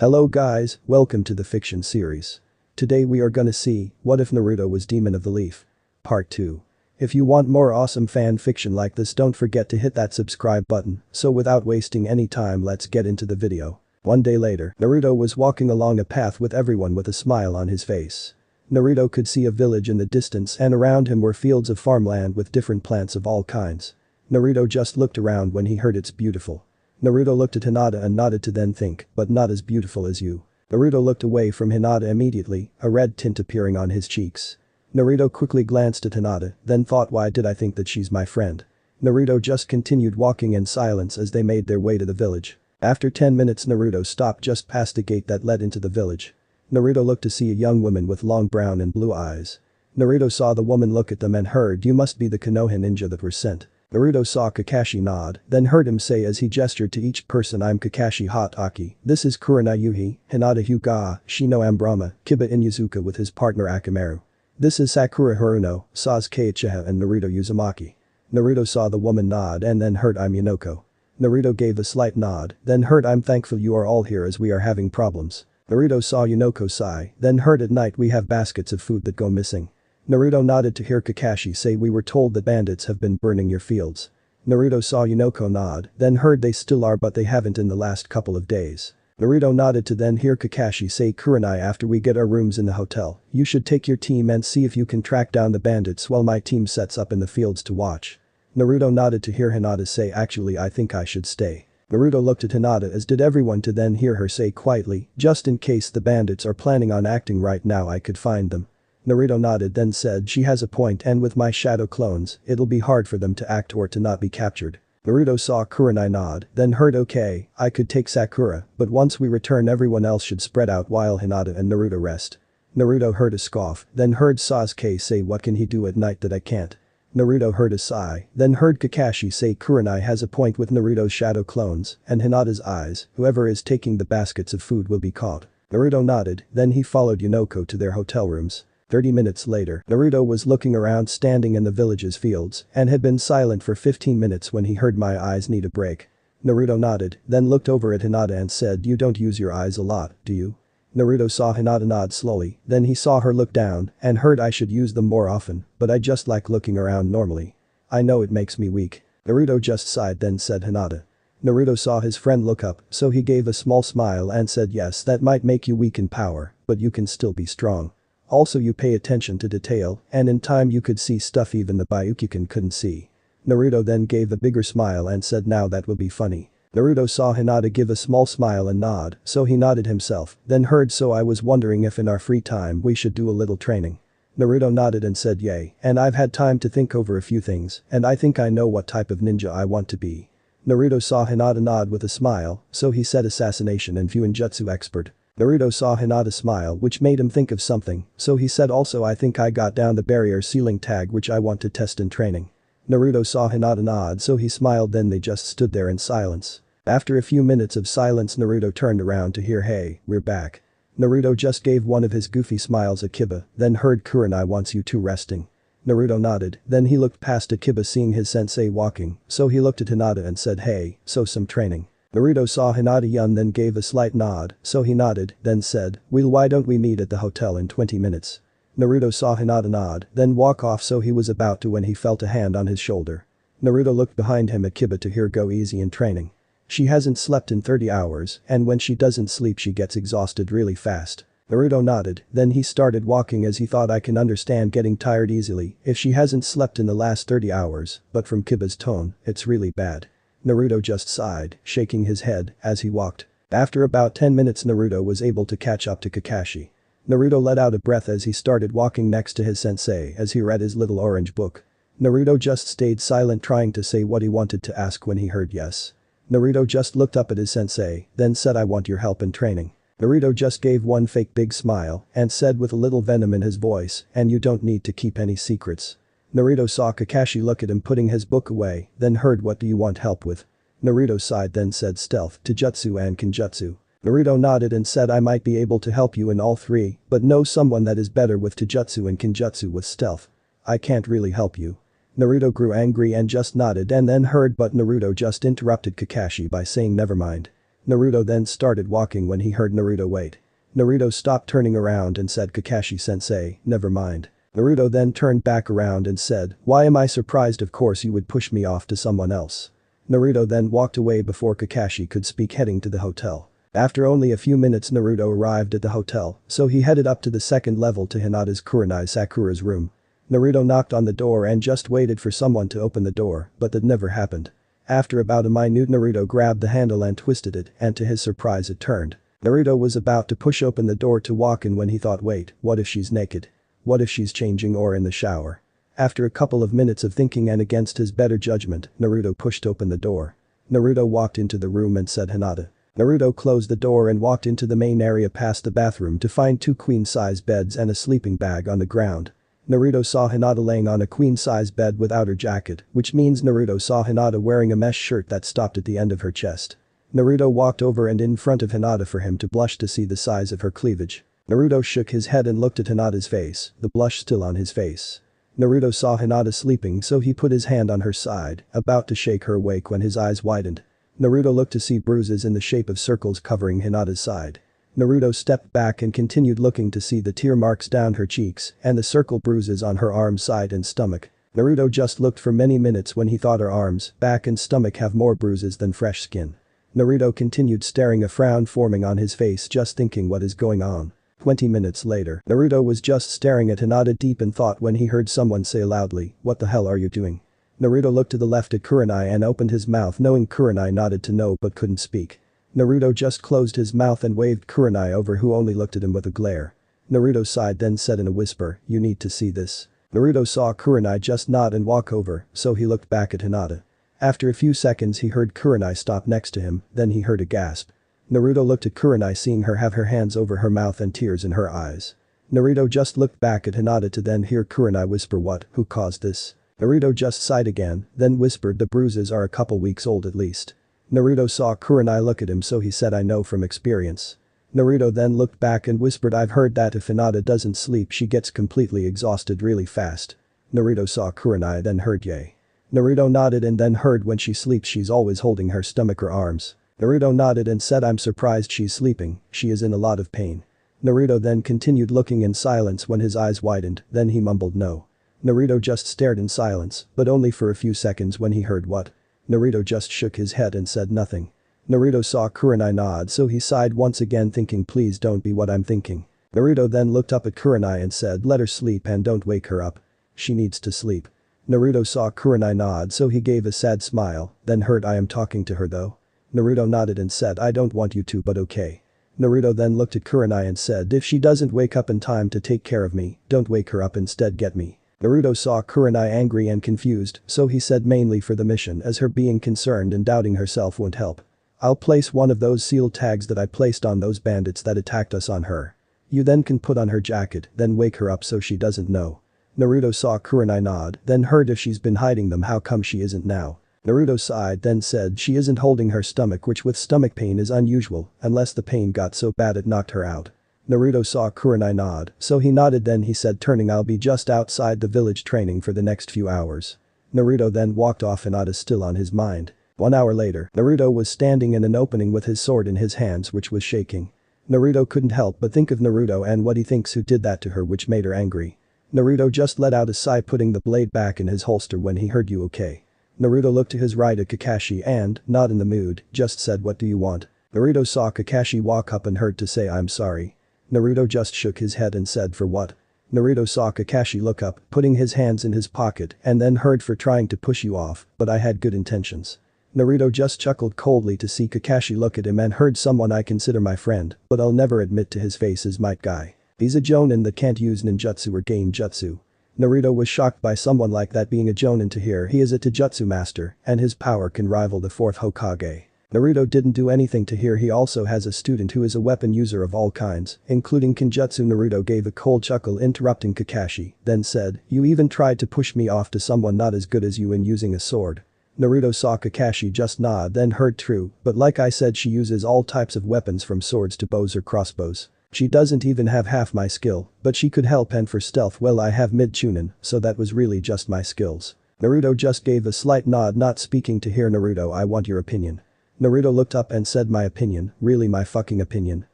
Hello guys, welcome to the fiction series. Today we are gonna see, what if Naruto was Demon of the Leaf? Part 2. If you want more awesome fan fiction like this, don't forget to hit that subscribe button, so without wasting any time, let's get into the video. One day later, Naruto was walking along a path with everyone with a smile on his face. Naruto could see a village in the distance and around him were fields of farmland with different plants of all kinds. Naruto just looked around when he heard "It's beautiful." Naruto looked at Hinata and nodded to then think, "But not as beautiful as you." Naruto looked away from Hinata immediately, a red tint appearing on his cheeks. Naruto quickly glanced at Hinata, then thought, why did I think that she's my friend? Naruto just continued walking in silence as they made their way to the village. After 10 minutes Naruto stopped just past a gate that led into the village. Naruto looked to see a young woman with long brown and blue eyes. Naruto saw the woman look at them and heard, "You must be the Konoha ninja that were sent." Naruto saw Kakashi nod, then heard him say as he gestured to each person, "I'm Kakashi Hatake, this is Kurenai Yuhi, Hinata Hyuga, Shino Ambrama, Kiba Inuzuka with his partner Akamaru. This is Sakura Haruno, Sasuke Uchiha and Naruto Uzumaki." Naruto saw the woman nod and then heard, "I'm Yonoko." Naruto gave a slight nod, then heard, "I'm thankful you are all here as we are having problems." Naruto saw Yonoko sigh, then heard, "At night we have baskets of food that go missing." Naruto nodded to hear Kakashi say, "We were told that bandits have been burning your fields." Naruto saw Yonoko nod, then heard, "They still are but they haven't in the last couple of days." Naruto nodded to then hear Kakashi say, "Kurenai, after we get our rooms in the hotel, you should take your team and see if you can track down the bandits while my team sets up in the fields to watch." Naruto nodded to hear Hinata say, "Actually I think I should stay." Naruto looked at Hinata as did everyone to then hear her say quietly, "Just in case the bandits are planning on acting right now, I could find them." Naruto nodded then said, "She has a point, and with my shadow clones, it'll be hard for them to act or to not be captured." Naruto saw Kurenai nod, then heard, "Okay, I could take Sakura, but once we return everyone else should spread out while Hinata and Naruto rest." Naruto heard a scoff, then heard Sasuke say, "What can he do at night that I can't?" Naruto heard a sigh, then heard Kakashi say, "Kurenai has a point with Naruto's shadow clones and Hinata's eyes, whoever is taking the baskets of food will be caught." Naruto nodded, then he followed Yonoko to their hotel rooms. 30 minutes later, Naruto was looking around standing in the village's fields and had been silent for 15 minutes when he heard, "My eyes need a break." Naruto nodded, then looked over at Hinata and said, "You don't use your eyes a lot, do you?" Naruto saw Hinata nod slowly, then he saw her look down and heard, "I should use them more often, but I just like looking around normally. I know it makes me weak." Naruto just sighed then said, "Hinata." Naruto saw his friend look up, so he gave a small smile and said, "Yes, that might make you weak in power, but you can still be strong. Also you pay attention to detail, and in time you could see stuff even the Byakugan couldn't see." Naruto then gave a bigger smile and said, "Now that will be funny." Naruto saw Hinata give a small smile and nod, so he nodded himself, then heard, "So I was wondering if in our free time we should do a little training." Naruto nodded and said, "Yay, and I've had time to think over a few things, and I think I know what type of ninja I want to be." Naruto saw Hinata nod with a smile, so he said, "Assassination and Fuinjutsu expert." Naruto saw Hinata smile, which made him think of something, so he said, "Also I think I got down the barrier ceiling tag which I want to test in training." Naruto saw Hinata nod, so he smiled, then they just stood there in silence. After a few minutes of silence Naruto turned around to hear, "Hey, we're back." Naruto just gave one of his goofy smiles at Kiba, then heard, "Kurenai wants you two resting." Naruto nodded, then he looked past at Kiba seeing his sensei walking, so he looked at Hinata and said, "Hey, so some training." Naruto saw Hinata yawn then gave a slight nod, so he nodded, then said, "Well, why don't we meet at the hotel in 20 minutes?" Naruto saw Hinata nod, then walk off, so he was about to when he felt a hand on his shoulder. Naruto looked behind him at Kiba to hear, "Go easy in training. She hasn't slept in 30 hours, and when she doesn't sleep she gets exhausted really fast." Naruto nodded, then he started walking as he thought, "I can understand getting tired easily if she hasn't slept in the last 30 hours, but from Kiba's tone, it's really bad." Naruto just sighed, shaking his head as he walked. After about 10 minutes Naruto was able to catch up to Kakashi. Naruto let out a breath as he started walking next to his sensei as he read his little orange book. Naruto just stayed silent trying to say what he wanted to ask when he heard yes. Naruto just looked up at his sensei, then said, "I want your help in training." Naruto just gave one fake big smile and said with a little venom in his voice, "And you don't need to keep any secrets." Naruto saw Kakashi look at him putting his book away, then heard, "What do you want help with?" Naruto sighed then said, "Stealth, Taijutsu and Kenjutsu." Naruto nodded and said, "I might be able to help you in all three, but know someone that is better with Taijutsu and Kenjutsu with stealth. I can't really help you." Naruto grew angry and just nodded and then heard, but Naruto just interrupted Kakashi by saying, "Never mind." Naruto then started walking when he heard Naruto wait. Naruto stopped turning around and said, Kakashi-sensei, never mind. Naruto then turned back around and said, why am I surprised, of course you would push me off to someone else. Naruto then walked away before Kakashi could speak, heading to the hotel. After only a few minutes Naruto arrived at the hotel, so he headed up to the second level to Hinata's Kurenai Sakura's room. Naruto knocked on the door and just waited for someone to open the door, but that never happened. After about a minute Naruto grabbed the handle and twisted it, and to his surprise it turned. Naruto was about to push open the door to walk in when he thought, wait, what if she's naked? What if she's changing or in the shower? After a couple of minutes of thinking and against his better judgment, Naruto pushed open the door. Naruto walked into the room and said, Hinata. Naruto closed the door and walked into the main area past the bathroom to find 2 queen-size beds and a sleeping bag on the ground. Naruto saw Hinata laying on a queen-size bed without her jacket, which means Naruto saw Hinata wearing a mesh shirt that stopped at the end of her chest. Naruto walked over and in front of Hinata for him to blush to see the size of her cleavage. Naruto shook his head and looked at Hinata's face, the blush still on his face. Naruto saw Hinata sleeping, so he put his hand on her side, about to shake her awake when his eyes widened. Naruto looked to see bruises in the shape of circles covering Hinata's side. Naruto stepped back and continued looking to see the tear marks down her cheeks and the circle bruises on her arm, side and stomach. Naruto just looked for many minutes when he thought her arms, back and stomach have more bruises than fresh skin. Naruto continued staring, a frown forming on his face, just thinking what is going on. 20 minutes later, Naruto was just staring at Hinata deep in thought when he heard someone say loudly, what the hell are you doing? Naruto looked to the left at Kurenai and opened his mouth, knowing Kurenai nodded to no but couldn't speak. Naruto just closed his mouth and waved Kurenai over, who only looked at him with a glare. Naruto sighed, then said in a whisper, you need to see this. Naruto saw Kurenai just nod and walk over, so he looked back at Hinata. After a few seconds he heard Kurenai stop next to him, then he heard a gasp. Naruto looked at Kurenai, seeing her have her hands over her mouth and tears in her eyes. Naruto just looked back at Hinata to then hear Kurenai whisper, what, who caused this? Naruto just sighed again, then whispered, the bruises are a couple weeks old at least. Naruto saw Kurenai look at him, so he said, I know from experience. Naruto then looked back and whispered, I've heard that if Hinata doesn't sleep she gets completely exhausted really fast. Naruto saw Kurenai, then heard yay. Naruto nodded and then heard when she sleeps she's always holding her stomach or arms. Naruto nodded and said, I'm surprised she's sleeping, she is in a lot of pain. Naruto then continued looking in silence when his eyes widened, then he mumbled no. Naruto just stared in silence, but only for a few seconds when he heard what. Naruto just shook his head and said nothing. Naruto saw Kurenai nod, so he sighed once again, thinking, please don't be what I'm thinking. Naruto then looked up at Kurenai and said, let her sleep and don't wake her up. She needs to sleep. Naruto saw Kurenai nod, so he gave a sad smile, then heard, I am talking to her though. Naruto nodded and said, I don't want you to, but okay. Naruto then looked at Kurenai and said, if she doesn't wake up in time to take care of me, don't wake her up, instead get me. Naruto saw Kurenai angry and confused, so he said, mainly for the mission, as her being concerned and doubting herself won't help. I'll place one of those seal tags that I placed on those bandits that attacked us on her. You then can put on her jacket, then wake her up so she doesn't know. Naruto saw Kurenai nod, then heard, if she's been hiding them how come she isn't now? Naruto sighed, then said, she isn't holding her stomach, which with stomach pain is unusual, unless the pain got so bad it knocked her out. Naruto saw Kurenai nod, so he nodded, then he said, turning, I'll be just outside the village training for the next few hours. Naruto then walked off, Hinata still on his mind. 1 hour later, Naruto was standing in an opening with his sword in his hands, which was shaking. Naruto couldn't help but think of Naruto and what he thinks who did that to her, which made her angry. Naruto just let out a sigh, putting the blade back in his holster when he heard, you okay? Naruto looked to his right at Kakashi and, not in the mood, just said, what do you want? Naruto saw Kakashi walk up and heard to say, I'm sorry. Naruto just shook his head and said, for what? Naruto saw Kakashi look up, putting his hands in his pocket, and then heard, for trying to push you off, but I had good intentions. Naruto just chuckled coldly to see Kakashi look at him and heard, someone I consider my friend, but I'll never admit to his face is might guy. He's a jonin that can't use ninjutsu or gain jutsu. Naruto was shocked by someone like that being a jonin, to hear he is a taijutsu master and his power can rival the 4th Hokage. Naruto didn't do anything to hear he also has a student who is a weapon user of all kinds, including kinjutsu. Naruto gave a cold chuckle, interrupting Kakashi, then said, you even tried to push me off to someone not as good as you in using a sword. Naruto saw Kakashi just nod, then heard, true, but like I said, she uses all types of weapons from swords to bows or crossbows. She doesn't even have half my skill, but she could help, and for stealth, well, I have mid-chunin, so that was really just my skills. Naruto just gave a slight nod, not speaking to hear Naruto, I want your opinion. Naruto looked up and said my opinion, really my fucking opinion.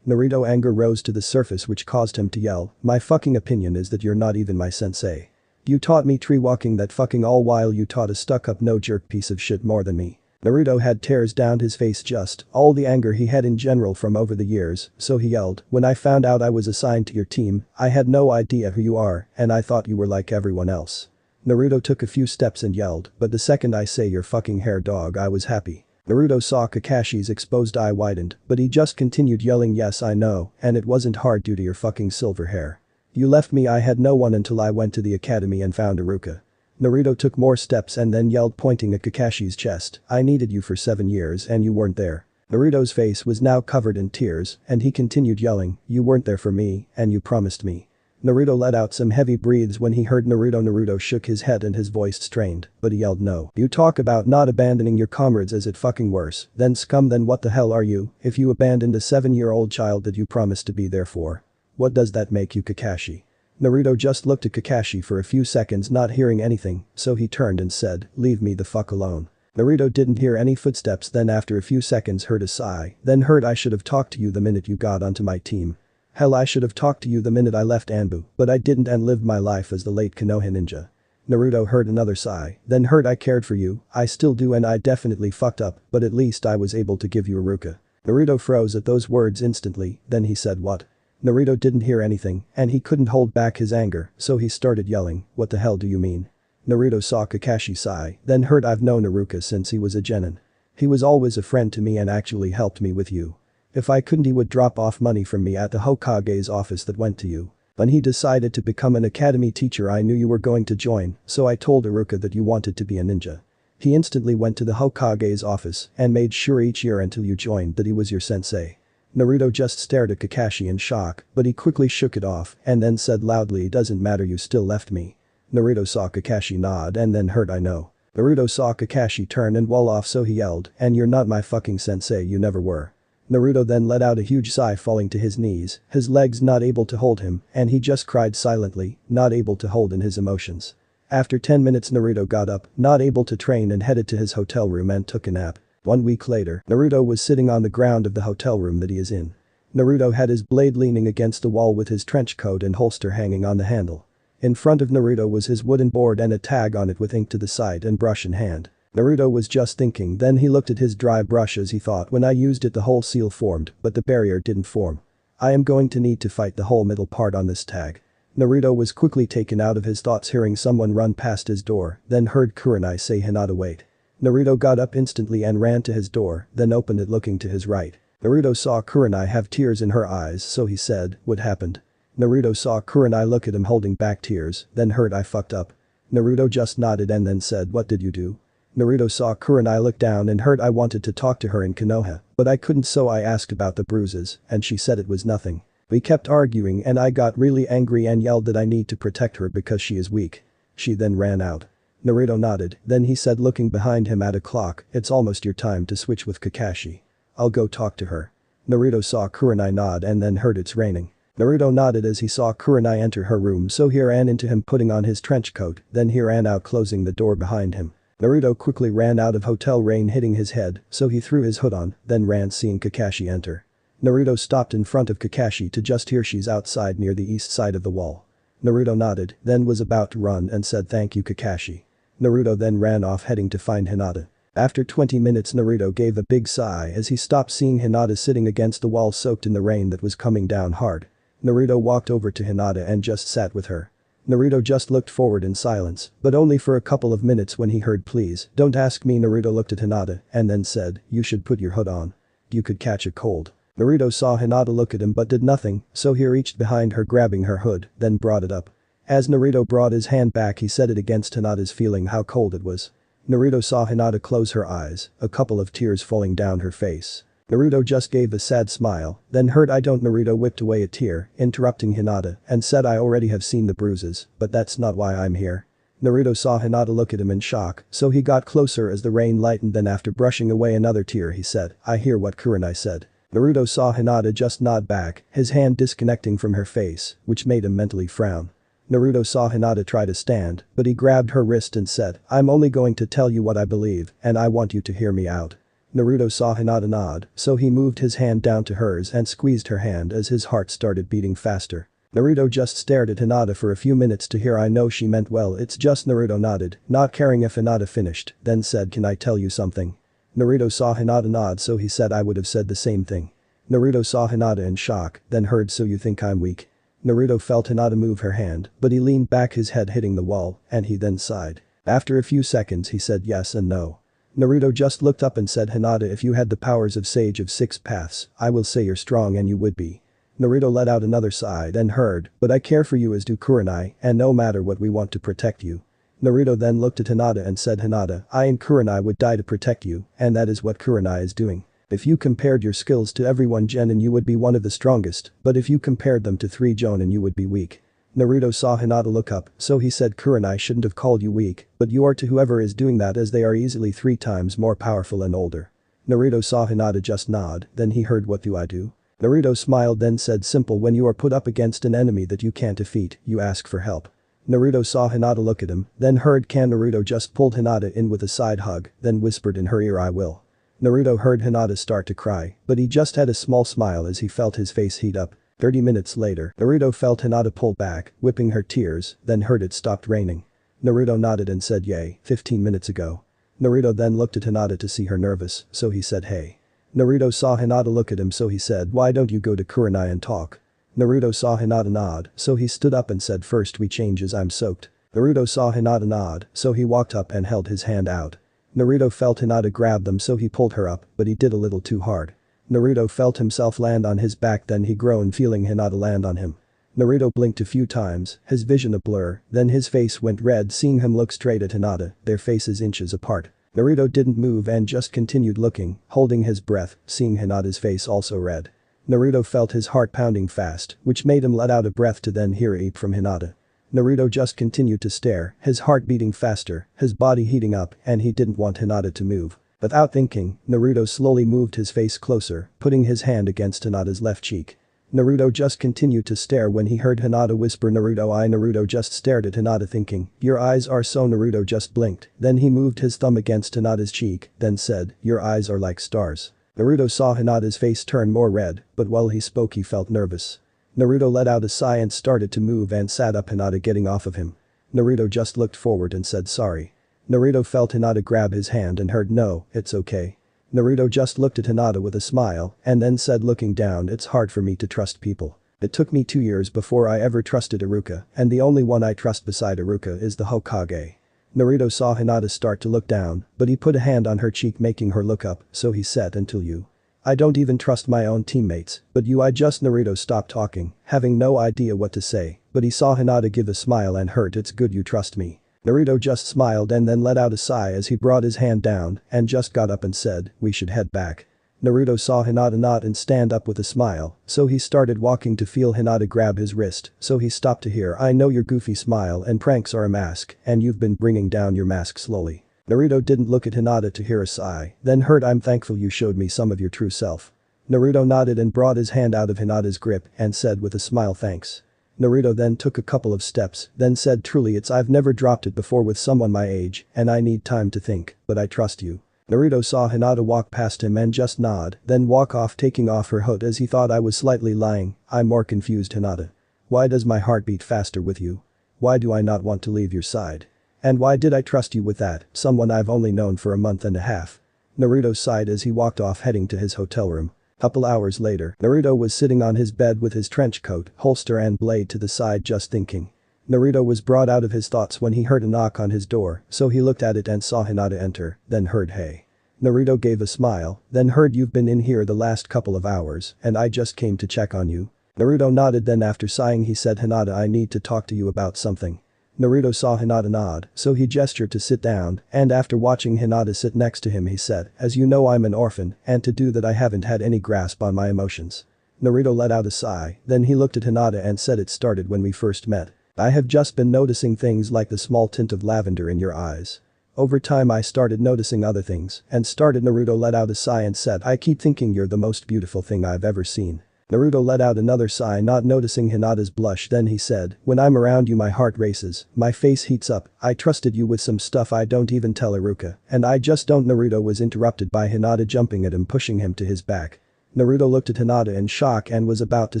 Naruto anger rose to the surface which caused him to yell, my fucking opinion is that you're not even my sensei. You taught me tree walking that fucking all while you taught a stuck-up no-jerk piece of shit more than me. Naruto had tears down his face just all the anger he had in general from over the years, so he yelled, when I found out I was assigned to your team, I had no idea who you are and I thought you were like everyone else. Naruto took a few steps and yelled, but the second I say your fucking hair dog I was happy. Naruto saw Kakashi's exposed eye widened, but he just continued yelling yes I know, and it wasn't hard due to your fucking silver hair. You left me I had no one until I went to the academy and found Iruka. Naruto took more steps and then yelled pointing at Kakashi's chest, I needed you for 7 years and you weren't there. Naruto's face was now covered in tears and he continued yelling, you weren't there for me and you promised me. Naruto let out some heavy breaths when he heard Naruto shook his head and his voice strained, but he yelled no. You talk about not abandoning your comrades as it fucking worse, then scum then what the hell are you if you abandoned a 7-year-old child that you promised to be there for? What does that make you Kakashi? Naruto just looked at Kakashi for a few seconds not hearing anything, so he turned and said, leave me the fuck alone. Naruto didn't hear any footsteps then after a few seconds heard a sigh, then heard I should have talked to you the minute you got onto my team. Hell I should have talked to you the minute I left Anbu, but I didn't and lived my life as the late Konoha ninja. Naruto heard another sigh, then heard I cared for you, I still do and I definitely fucked up, but at least I was able to give you Iruka. Naruto froze at those words instantly, then he said what? Naruto didn't hear anything, and he couldn't hold back his anger, so he started yelling, what the hell do you mean? Naruto saw Kakashi sigh, then heard I've known Iruka since he was a genin. He was always a friend to me and actually helped me with you. If I couldn't he would drop off money from me at the Hokage's office that went to you. When he decided to become an academy teacher I knew you were going to join, so I told Iruka that you wanted to be a ninja. He instantly went to the Hokage's office and made sure each year until you joined that he was your sensei. Naruto just stared at Kakashi in shock, but he quickly shook it off and then said loudly doesn't matter you still left me. Naruto saw Kakashi nod and then heard I know. Naruto saw Kakashi turn and wall off so he yelled, and you're not my fucking sensei you never were. Naruto then let out a huge sigh falling to his knees, his legs not able to hold him, and he just cried silently, not able to hold in his emotions. After 10 minutes Naruto got up, not able to train and headed to his hotel room and took a nap. 1 week later, Naruto was sitting on the ground of the hotel room that he is in. Naruto had his blade leaning against the wall with his trench coat and holster hanging on the handle. In front of Naruto was his wooden board and a tag on it with ink to the side and brush in hand. Naruto was just thinking then he looked at his dry brush as he thought when I used it the whole seal formed but the barrier didn't form. I am going to need to fight the whole middle part on this tag. Naruto was quickly taken out of his thoughts hearing someone run past his door, then heard Kurenai say Hinata wait. Naruto got up instantly and ran to his door, then opened it looking to his right. Naruto saw Kurenai have tears in her eyes so he said, what happened? Naruto saw Kurenai look at him holding back tears, then heard I fucked up. Naruto just nodded and then said what did you do? Naruto saw Kurenai look down and heard I wanted to talk to her in Konoha, but I couldn't so I asked about the bruises and she said it was nothing. We kept arguing and I got really angry and yelled that I need to protect her because she is weak. She then ran out. Naruto nodded, then he said looking behind him at a clock, it's almost your time to switch with Kakashi. I'll go talk to her. Naruto saw Kurenai nod and then heard it's raining. Naruto nodded as he saw Kurenai enter her room so he ran into him putting on his trench coat, then he ran out closing the door behind him. Naruto quickly ran out of hotel rain hitting his head, so he threw his hood on, then ran seeing Kakashi enter. Naruto stopped in front of Kakashi to just hear she's outside near the east side of the wall. Naruto nodded, then was about to run and said thank you Kakashi. Naruto then ran off heading to find Hinata. After 20 minutes Naruto gave a big sigh as he stopped seeing Hinata sitting against the wall soaked in the rain that was coming down hard. Naruto walked over to Hinata and just sat with her. Naruto just looked forward in silence, but only for a couple of minutes when he heard please don't ask me. Naruto looked at Hinata and then said, you should put your hood on. You could catch a cold. Naruto saw Hinata look at him but did nothing, so he reached behind her grabbing her hood, then brought it up. As Naruto brought his hand back he set it against Hinata's feeling how cold it was. Naruto saw Hinata close her eyes, a couple of tears falling down her face. Naruto just gave a sad smile, then heard I don't. Naruto whipped away a tear, interrupting Hinata, and said I already have seen the bruises, but that's not why I'm here. Naruto saw Hinata look at him in shock, so he got closer as the rain lightened then after brushing away another tear he said, I hear what Kurenai said. Naruto saw Hinata just nod back, his hand disconnecting from her face, which made him mentally frown. Naruto saw Hinata try to stand, but he grabbed her wrist and said, I'm only going to tell you what I believe, and I want you to hear me out. Naruto saw Hinata nod, so he moved his hand down to hers and squeezed her hand as his heart started beating faster. Naruto just stared at Hinata for a few minutes to hear I know she meant well it's just Naruto nodded, not caring if Hinata finished, then said can I tell you something? Naruto saw Hinata nod so he said I would have said the same thing. Naruto saw Hinata in shock, then heard so you think I'm weak? Naruto felt Hinata move her hand, but he leaned back his head hitting the wall, and he then sighed. After a few seconds he said yes and no. Naruto just looked up and said Hinata if you had the powers of Sage of Six Paths, I will say you're strong and you would be. Naruto let out another sigh then heard, but I care for you as do Kurenai, and no matter what we want to protect you. Naruto then looked at Hinata and said Hinata, I and Kurenai would die to protect you, and that is what Kurenai is doing. If you compared your skills to everyone Jonin you would be one of the strongest, but if you compared them to 3 Jonin you would be weak. Naruto saw Hinata look up, so he said Kurenai shouldn't have called you weak, but you are to whoever is doing that as they are easily 3 times more powerful and older. Naruto saw Hinata just nod, then he heard what do I do? Naruto smiled then said simple when you are put up against an enemy that you can't defeat, you ask for help. Naruto saw Hinata look at him, then heard can Naruto just pulled Hinata in with a side hug, then whispered in her ear I will. Naruto heard Hinata start to cry, but he just had a small smile as he felt his face heat up. 30 minutes later, Naruto felt Hinata pull back, whipping her tears, then heard it stopped raining. Naruto nodded and said yay, 15 minutes ago. Naruto then looked at Hinata to see her nervous, so he said hey. Naruto saw Hinata look at him so he said why don't you go to Kurenai and talk? Naruto saw Hinata nod, so he stood up and said first we change as I'm soaked. Naruto saw Hinata nod, so he walked up and held his hand out. Naruto felt Hinata grab them so he pulled her up, but he did a little too hard. Naruto felt himself land on his back then he groaned feeling Hinata land on him. Naruto blinked a few times, his vision a blur, then his face went red seeing him look straight at Hinata, their faces inches apart. Naruto didn't move and just continued looking, holding his breath, seeing Hinata's face also red. Naruto felt his heart pounding fast, which made him let out a breath to then hear a eep from Hinata. Naruto just continued to stare, his heart beating faster, his body heating up, and he didn't want Hinata to move. Without thinking, Naruto slowly moved his face closer, putting his hand against Hinata's left cheek. Naruto just continued to stare when he heard Hinata whisper Naruto just stared at Hinata thinking, your eyes are so Naruto just blinked, then he moved his thumb against Hinata's cheek, then said, your eyes are like stars. Naruto saw Hinata's face turn more red, but while he spoke he felt nervous. Naruto let out a sigh and started to move and sat up Hinata getting off of him. Naruto just looked forward and said sorry. Naruto felt Hinata grab his hand and heard no, it's okay. Naruto just looked at Hinata with a smile and then said looking down it's hard for me to trust people. It took me 2 years before I ever trusted Iruka and the only one I trust beside Iruka is the Hokage. Naruto saw Hinata start to look down, but he put a hand on her cheek making her look up, so he said until you. I don't even trust my own teammates, but you Naruto stopped talking, having no idea what to say, but he saw Hinata give a smile and heard it's good you trust me. Naruto just smiled and then let out a sigh as he brought his hand down and just got up and said, we should head back. Naruto saw Hinata nod and stand up with a smile, so he started walking to feel Hinata grab his wrist, so he stopped to hear I know your goofy smile and pranks are a mask and you've been bringing down your mask slowly. Naruto didn't look at Hinata to hear a sigh, then heard I'm thankful you showed me some of your true self. Naruto nodded and brought his hand out of Hinata's grip and said with a smile thanks. Naruto then took a couple of steps, then said truly I've never dropped it before with someone my age and I need time to think, but I trust you. Naruto saw Hinata walk past him and just nod, then walk off taking off her hood as he thought I was slightly lying, I'm more confused Hinata. Why does my heart beat faster with you? Why do I not want to leave your side? And why did I trust you with that, someone I've only known for a month and a half? Naruto sighed as he walked off heading to his hotel room. Couple hours later, Naruto was sitting on his bed with his trench coat, holster and blade to the side just thinking. Naruto was brought out of his thoughts when he heard a knock on his door, so he looked at it and saw Hinata enter, then heard hey. Naruto gave a smile, then heard you've been in here the last couple of hours and I just came to check on you. Naruto nodded then after sighing he said Hinata I need to talk to you about something. Naruto saw Hinata nod, so he gestured to sit down and after watching Hinata sit next to him he said, as you know I'm an orphan and to do that I haven't had any grasp on my emotions. Naruto let out a sigh, then he looked at Hinata and said it started when we first met. I have just been noticing things like the small tint of lavender in your eyes. Over time I started noticing other things and started Naruto let out a sigh and said I keep thinking you're the most beautiful thing I've ever seen. Naruto let out another sigh, not noticing Hinata's blush. Then he said, when I'm around you my heart races, my face heats up, I trusted you with some stuff I don't even tell Iruka, and I just don't. Naruto was interrupted by Hinata jumping at him, pushing him to his back. Naruto looked at Hinata in shock and was about to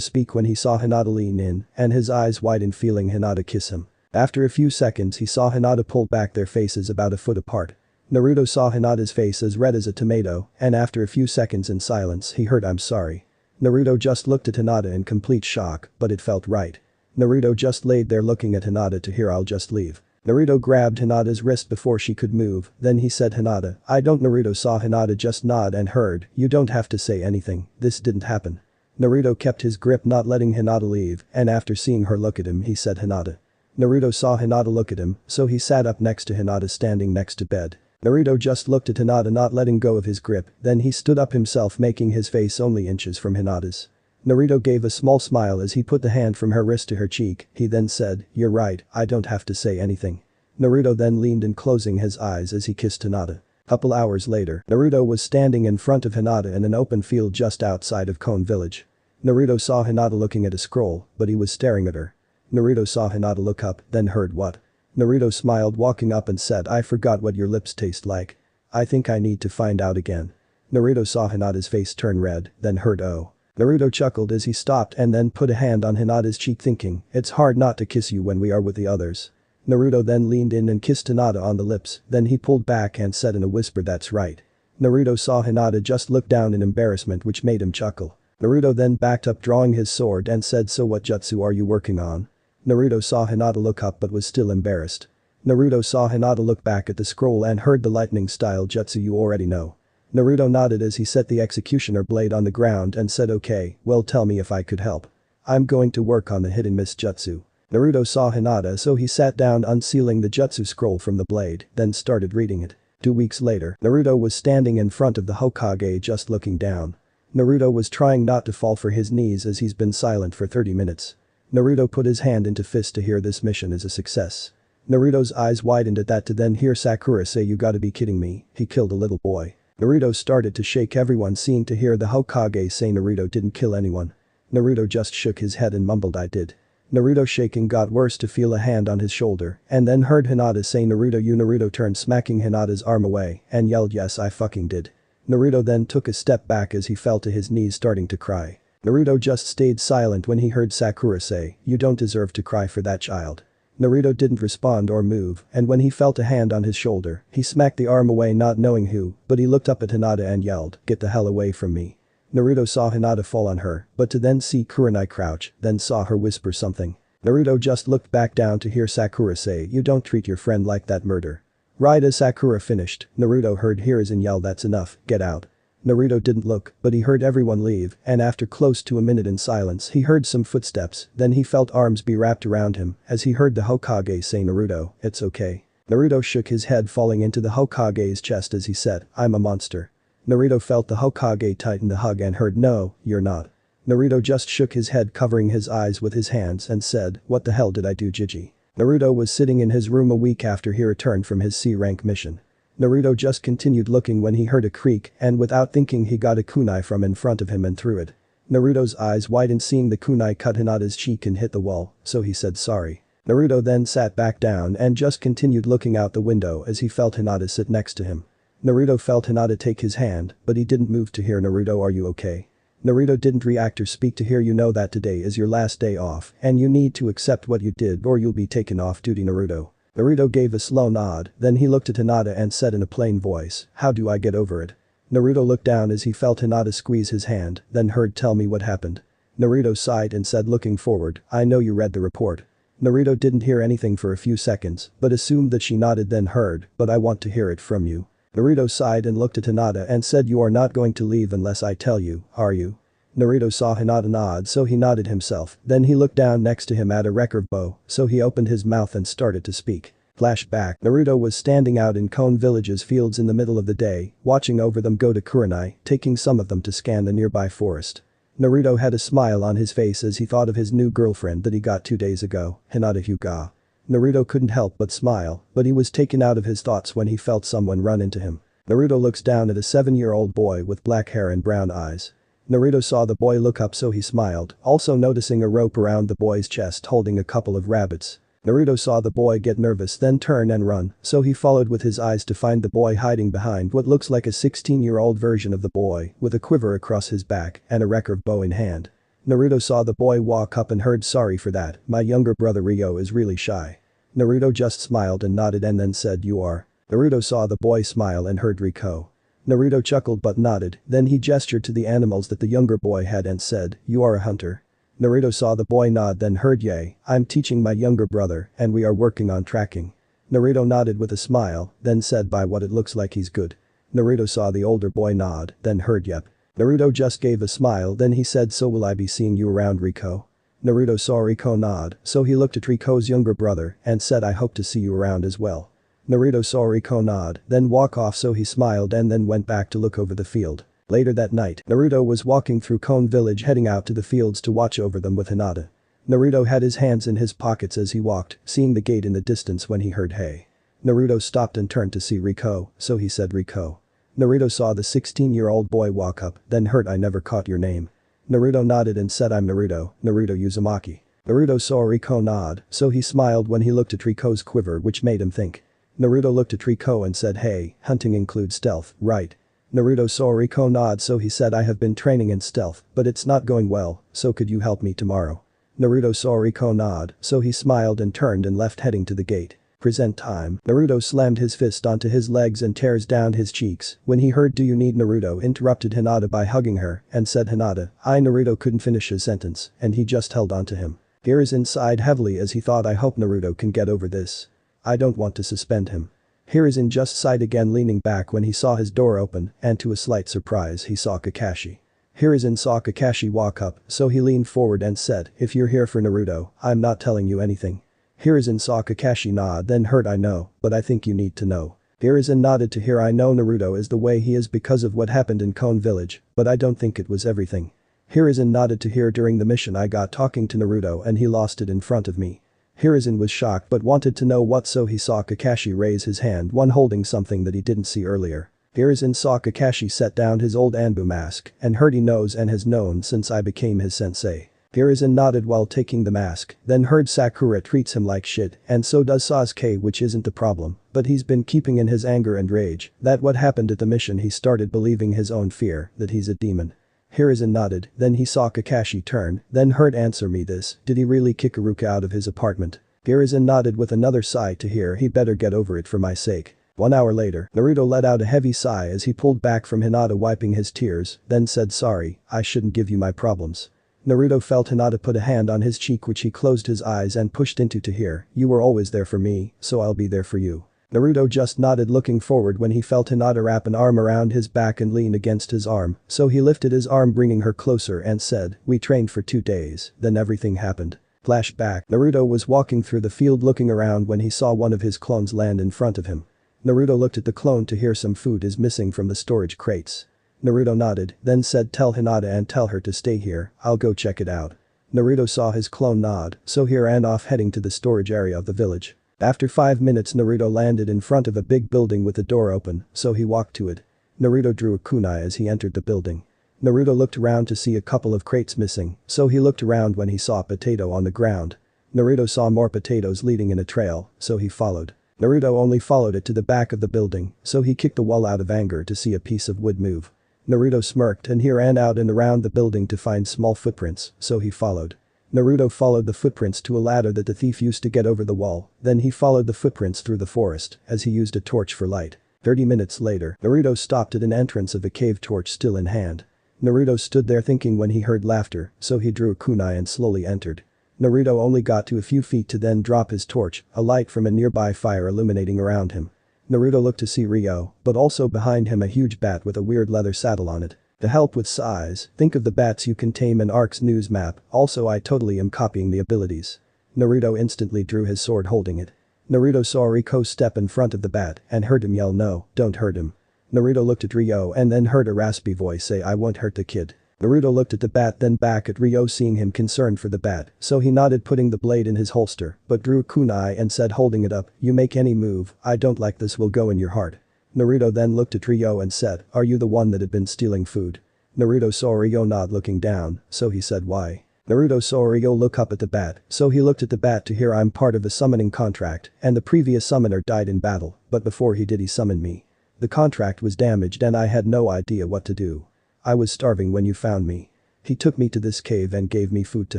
speak when he saw Hinata lean in, and his eyes widened, feeling Hinata kiss him. After a few seconds he saw Hinata pull back, their faces about a foot apart. Naruto saw Hinata's face as red as a tomato, and after a few seconds in silence he heard I'm sorry. Naruto just looked at Hinata in complete shock, but it felt right. Naruto just laid there looking at Hinata to hear I'll just leave. Naruto grabbed Hinata's wrist before she could move, then he said Hinata, I don't. Naruto saw Hinata just nod and heard, you don't have to say anything, this didn't happen. Naruto kept his grip, not letting Hinata leave, and after seeing her look at him he said Hinata. Naruto saw Hinata look at him, so he sat up next to Hinata standing next to bed. Naruto just looked at Hinata, not letting go of his grip, then he stood up himself, making his face only inches from Hinata's. Naruto gave a small smile as he put the hand from her wrist to her cheek, he then said, you're right, I don't have to say anything. Naruto then leaned in, closing his eyes as he kissed Hinata. Couple hours later, Naruto was standing in front of Hinata in an open field just outside of Konoha village. Naruto saw Hinata looking at a scroll, but he was staring at her. Naruto saw Hinata look up, then heard what? Naruto smiled, walking up and said, I forgot what your lips taste like. I think I need to find out again. Naruto saw Hinata's face turn red, then heard oh. Naruto chuckled as he stopped and then put a hand on Hinata's cheek, thinking, it's hard not to kiss you when we are with the others. Naruto then leaned in and kissed Hinata on the lips, then he pulled back and said in a whisper, that's right. Naruto saw Hinata just look down in embarrassment, which made him chuckle. Naruto then backed up, drawing his sword, and said, so what jutsu are you working on? Naruto saw Hinata look up but was still embarrassed. Naruto saw Hinata look back at the scroll and heard the lightning style jutsu you already know. Naruto nodded as he set the executioner blade on the ground and said, okay, well tell me if I could help. I'm going to work on the hidden mist jutsu. Naruto saw Hinata, so he sat down, unsealing the jutsu scroll from the blade, then started reading it. 2 weeks later, Naruto was standing in front of the Hokage just looking down. Naruto was trying not to fall for his knees as he's been silent for 30 minutes. Naruto put his hand into fist to hear this mission is a success. Naruto's eyes widened at that to then hear Sakura say, you gotta be kidding me, he killed a little boy. Naruto started to shake, everyone seeing to hear the Hokage say Naruto didn't kill anyone. Naruto just shook his head and mumbled I did. Naruto shaking got worse to feel a hand on his shoulder and then heard Hinata say Naruto you. Naruto turned, smacking Hinata's arm away, and yelled yes I fucking did. Naruto then took a step back as he fell to his knees, starting to cry. Naruto just stayed silent when he heard Sakura say, you don't deserve to cry for that child. Naruto didn't respond or move, and when he felt a hand on his shoulder, he smacked the arm away, not knowing who, but he looked up at Hinata and yelled, get the hell away from me. Naruto saw Hinata fall on her, but to then see Kurenai crouch, then saw her whisper something. Naruto just looked back down to hear Sakura say, you don't treat your friend like that, murder. Right as Sakura finished, Naruto heard Hiruzen yell, that's enough, get out. Naruto didn't look, but he heard everyone leave, and after close to a minute in silence he heard some footsteps, then he felt arms be wrapped around him as he heard the Hokage say Naruto, it's okay. Naruto shook his head, falling into the Hokage's chest as he said, I'm a monster. Naruto felt the Hokage tighten the hug and heard, no, you're not. Naruto just shook his head, covering his eyes with his hands, and said, what the hell did I do, Jiji? Naruto was sitting in his room a week after he returned from his C-rank mission. Naruto just continued looking when he heard a creak, and without thinking he got a kunai from in front of him and threw it. Naruto's eyes widened, seeing the kunai cut Hinata's cheek and hit the wall, so he said sorry. Naruto then sat back down and just continued looking out the window as he felt Hinata sit next to him. Naruto felt Hinata take his hand, but he didn't move to hear Naruto, are you okay? Naruto didn't react or speak to hear, you know that today is your last day off and you need to accept what you did or you'll be taken off duty, Naruto. Naruto gave a slow nod, then he looked at Hinata and said in a plain voice, how do I get over it? Naruto looked down as he felt Hinata squeeze his hand, then heard, tell me what happened. Naruto sighed and said, looking forward, I know you read the report. Naruto didn't hear anything for a few seconds, but assumed that she nodded, then heard, but I want to hear it from you. Naruto sighed and looked at Hinata and said, you are not going to leave unless I tell you, are you? Naruto saw Hinata nod, so he nodded himself, then he looked down next to him at a record bow, so he opened his mouth and started to speak. Flashback, Naruto was standing out in Konoha village's fields in the middle of the day, watching over them go to Kurenai, taking some of them to scan the nearby forest. Naruto had a smile on his face as he thought of his new girlfriend that he got 2 days ago, Hinata Hyuga. Naruto couldn't help but smile, but he was taken out of his thoughts when he felt someone run into him. Naruto looks down at a 7-year-old boy with black hair and brown eyes. Naruto saw the boy look up so he smiled, also noticing a rope around the boy's chest holding a couple of rabbits. Naruto saw the boy get nervous then turn and run, so he followed with his eyes to find the boy hiding behind what looks like a 16-year-old version of the boy with a quiver across his back and a recurve bow in hand. Naruto saw the boy walk up and heard, "Sorry for that, my younger brother Ryo is really shy." Naruto just smiled and nodded and then said, "You are?" Naruto saw the boy smile and heard Riko. Naruto chuckled but nodded, then he gestured to the animals that the younger boy had and said, "You are a hunter?" Naruto saw the boy nod then heard, "Yay, I'm teaching my younger brother and we are working on tracking." Naruto nodded with a smile, then said, "By what it looks like he's good." Naruto saw the older boy nod, then heard, "Yep." Naruto just gave a smile then he said, "So will I be seeing you around, Riko?" Naruto saw Riko nod, so he looked at Riko's younger brother and said, "I hope to see you around as well." Naruto saw Riko nod, then walk off so he smiled and then went back to look over the field. Later that night, Naruto was walking through Cone Village heading out to the fields to watch over them with Hinata. Naruto had his hands in his pockets as he walked, seeing the gate in the distance when he heard "Hey." Naruto stopped and turned to see Riko, so he said, "Riko." Naruto saw the 16-year-old boy walk up, then heard, "I never caught your name." Naruto nodded and said, "I'm Naruto Uzumaki." Naruto saw Riko nod, so he smiled when he looked at Riko's quiver which made him think. Naruto looked at Riko and said, "Hey, hunting includes stealth, right?" Naruto saw Riko nod so he said, "I have been training in stealth, but it's not going well, so could you help me tomorrow?" Naruto saw Riko nod, so he smiled and turned and left heading to the gate. Present time. Naruto slammed his fist onto his legs and tears down his cheeks when he heard, "Do you need?" Naruto interrupted Hinata by hugging her and said, "Hinata, Naruto couldn't finish his sentence and he just held onto him. Hiruzen sighed heavily as he thought, "I hope Naruto can get over this. I don't want to suspend him." Hiruzen just sighed again leaning back when he saw his door open and to a slight surprise he saw Kakashi. Hiruzen saw Kakashi walk up so he leaned forward and said, "If you're here for Naruto, I'm not telling you anything." Hiruzen saw Kakashi nod then heard, "I know, but I think you need to know." Hiruzen nodded to hear, "I know Naruto is the way he is because of what happened in Cone Village, but I don't think it was everything." Hiruzen nodded to hear, "During the mission I got talking to Naruto and he lost it in front of me." Hiruzen was shocked but wanted to know what, so he saw Kakashi raise his hand, one holding something that he didn't see earlier. Hiruzen saw Kakashi set down his old Anbu mask and heard, "He knows and has known since I became his sensei." Hiruzen nodded while taking the mask, then heard, "Sakura treats him like shit and so does Sasuke, which isn't the problem, but he's been keeping in his anger and rage that what happened at the mission he started believing his own fear that he's a demon." Hiruzen nodded, then he saw Kakashi turn, then heard, "Answer me this, did he really kick Iruka out of his apartment?" Hiruzen nodded with another sigh to hear, "He better get over it for my sake." 1 hour later, Naruto let out a heavy sigh as he pulled back from Hinata wiping his tears, then said, "Sorry, I shouldn't give you my problems." Naruto felt Hinata put a hand on his cheek which he closed his eyes and pushed into to hear, "You were always there for me, so I'll be there for you." Naruto just nodded looking forward when he felt Hinata wrap an arm around his back and lean against his arm, so he lifted his arm bringing her closer and said, "We trained for 2 days, then everything happened." Flashback. Naruto was walking through the field looking around when he saw one of his clones land in front of him. Naruto looked at the clone to hear some food is missing from the storage crates. Naruto nodded, then said, "Tell Hinata and tell her to stay here, I'll go check it out." Naruto saw his clone nod, so he ran off heading to the storage area of the village. After 5 minutes Naruto landed in front of a big building with the door open, so he walked to it. Naruto drew a kunai as he entered the building. Naruto looked around to see a couple of crates missing, so he looked around when he saw a potato on the ground. Naruto saw more potatoes leading in a trail, so he followed. Naruto only followed it to the back of the building, so he kicked the wall out of anger to see a piece of wood move. Naruto smirked and he ran out and around the building to find small footprints, so he followed. Naruto followed the footprints to a ladder that the thief used to get over the wall, then he followed the footprints through the forest as he used a torch for light. 30 minutes later, Naruto stopped at an entrance of a cave, torch still in hand. Naruto stood there thinking when he heard laughter, so he drew a kunai and slowly entered. Naruto only got to a few feet to then drop his torch, a light from a nearby fire illuminating around him. Naruto looked to see Ryo, but also behind him a huge bat with a weird leather saddle on it. To help with size, think of the bats you can tame in Ark's news map, also I totally am copying the abilities. Naruto instantly drew his sword holding it. Naruto saw Riko step in front of the bat and heard him yell, "No, don't hurt him." Naruto looked at Ryo and then heard a raspy voice say, "I won't hurt the kid." Naruto looked at the bat then back at Ryo seeing him concerned for the bat, so he nodded putting the blade in his holster, but drew a kunai and said holding it up, "You make any move, I don't like this will go in your heart." Naruto then looked at Ryo and said, "Are you the one that had been stealing food?" Naruto saw Ryo not looking down, so he said why. Naruto saw Ryo look up at the bat, so he looked at the bat to hear I'm part of a summoning contract and the previous summoner died in battle, but before he did he summoned me. The contract was damaged and I had no idea what to do. I was starving when you found me. He took me to this cave and gave me food to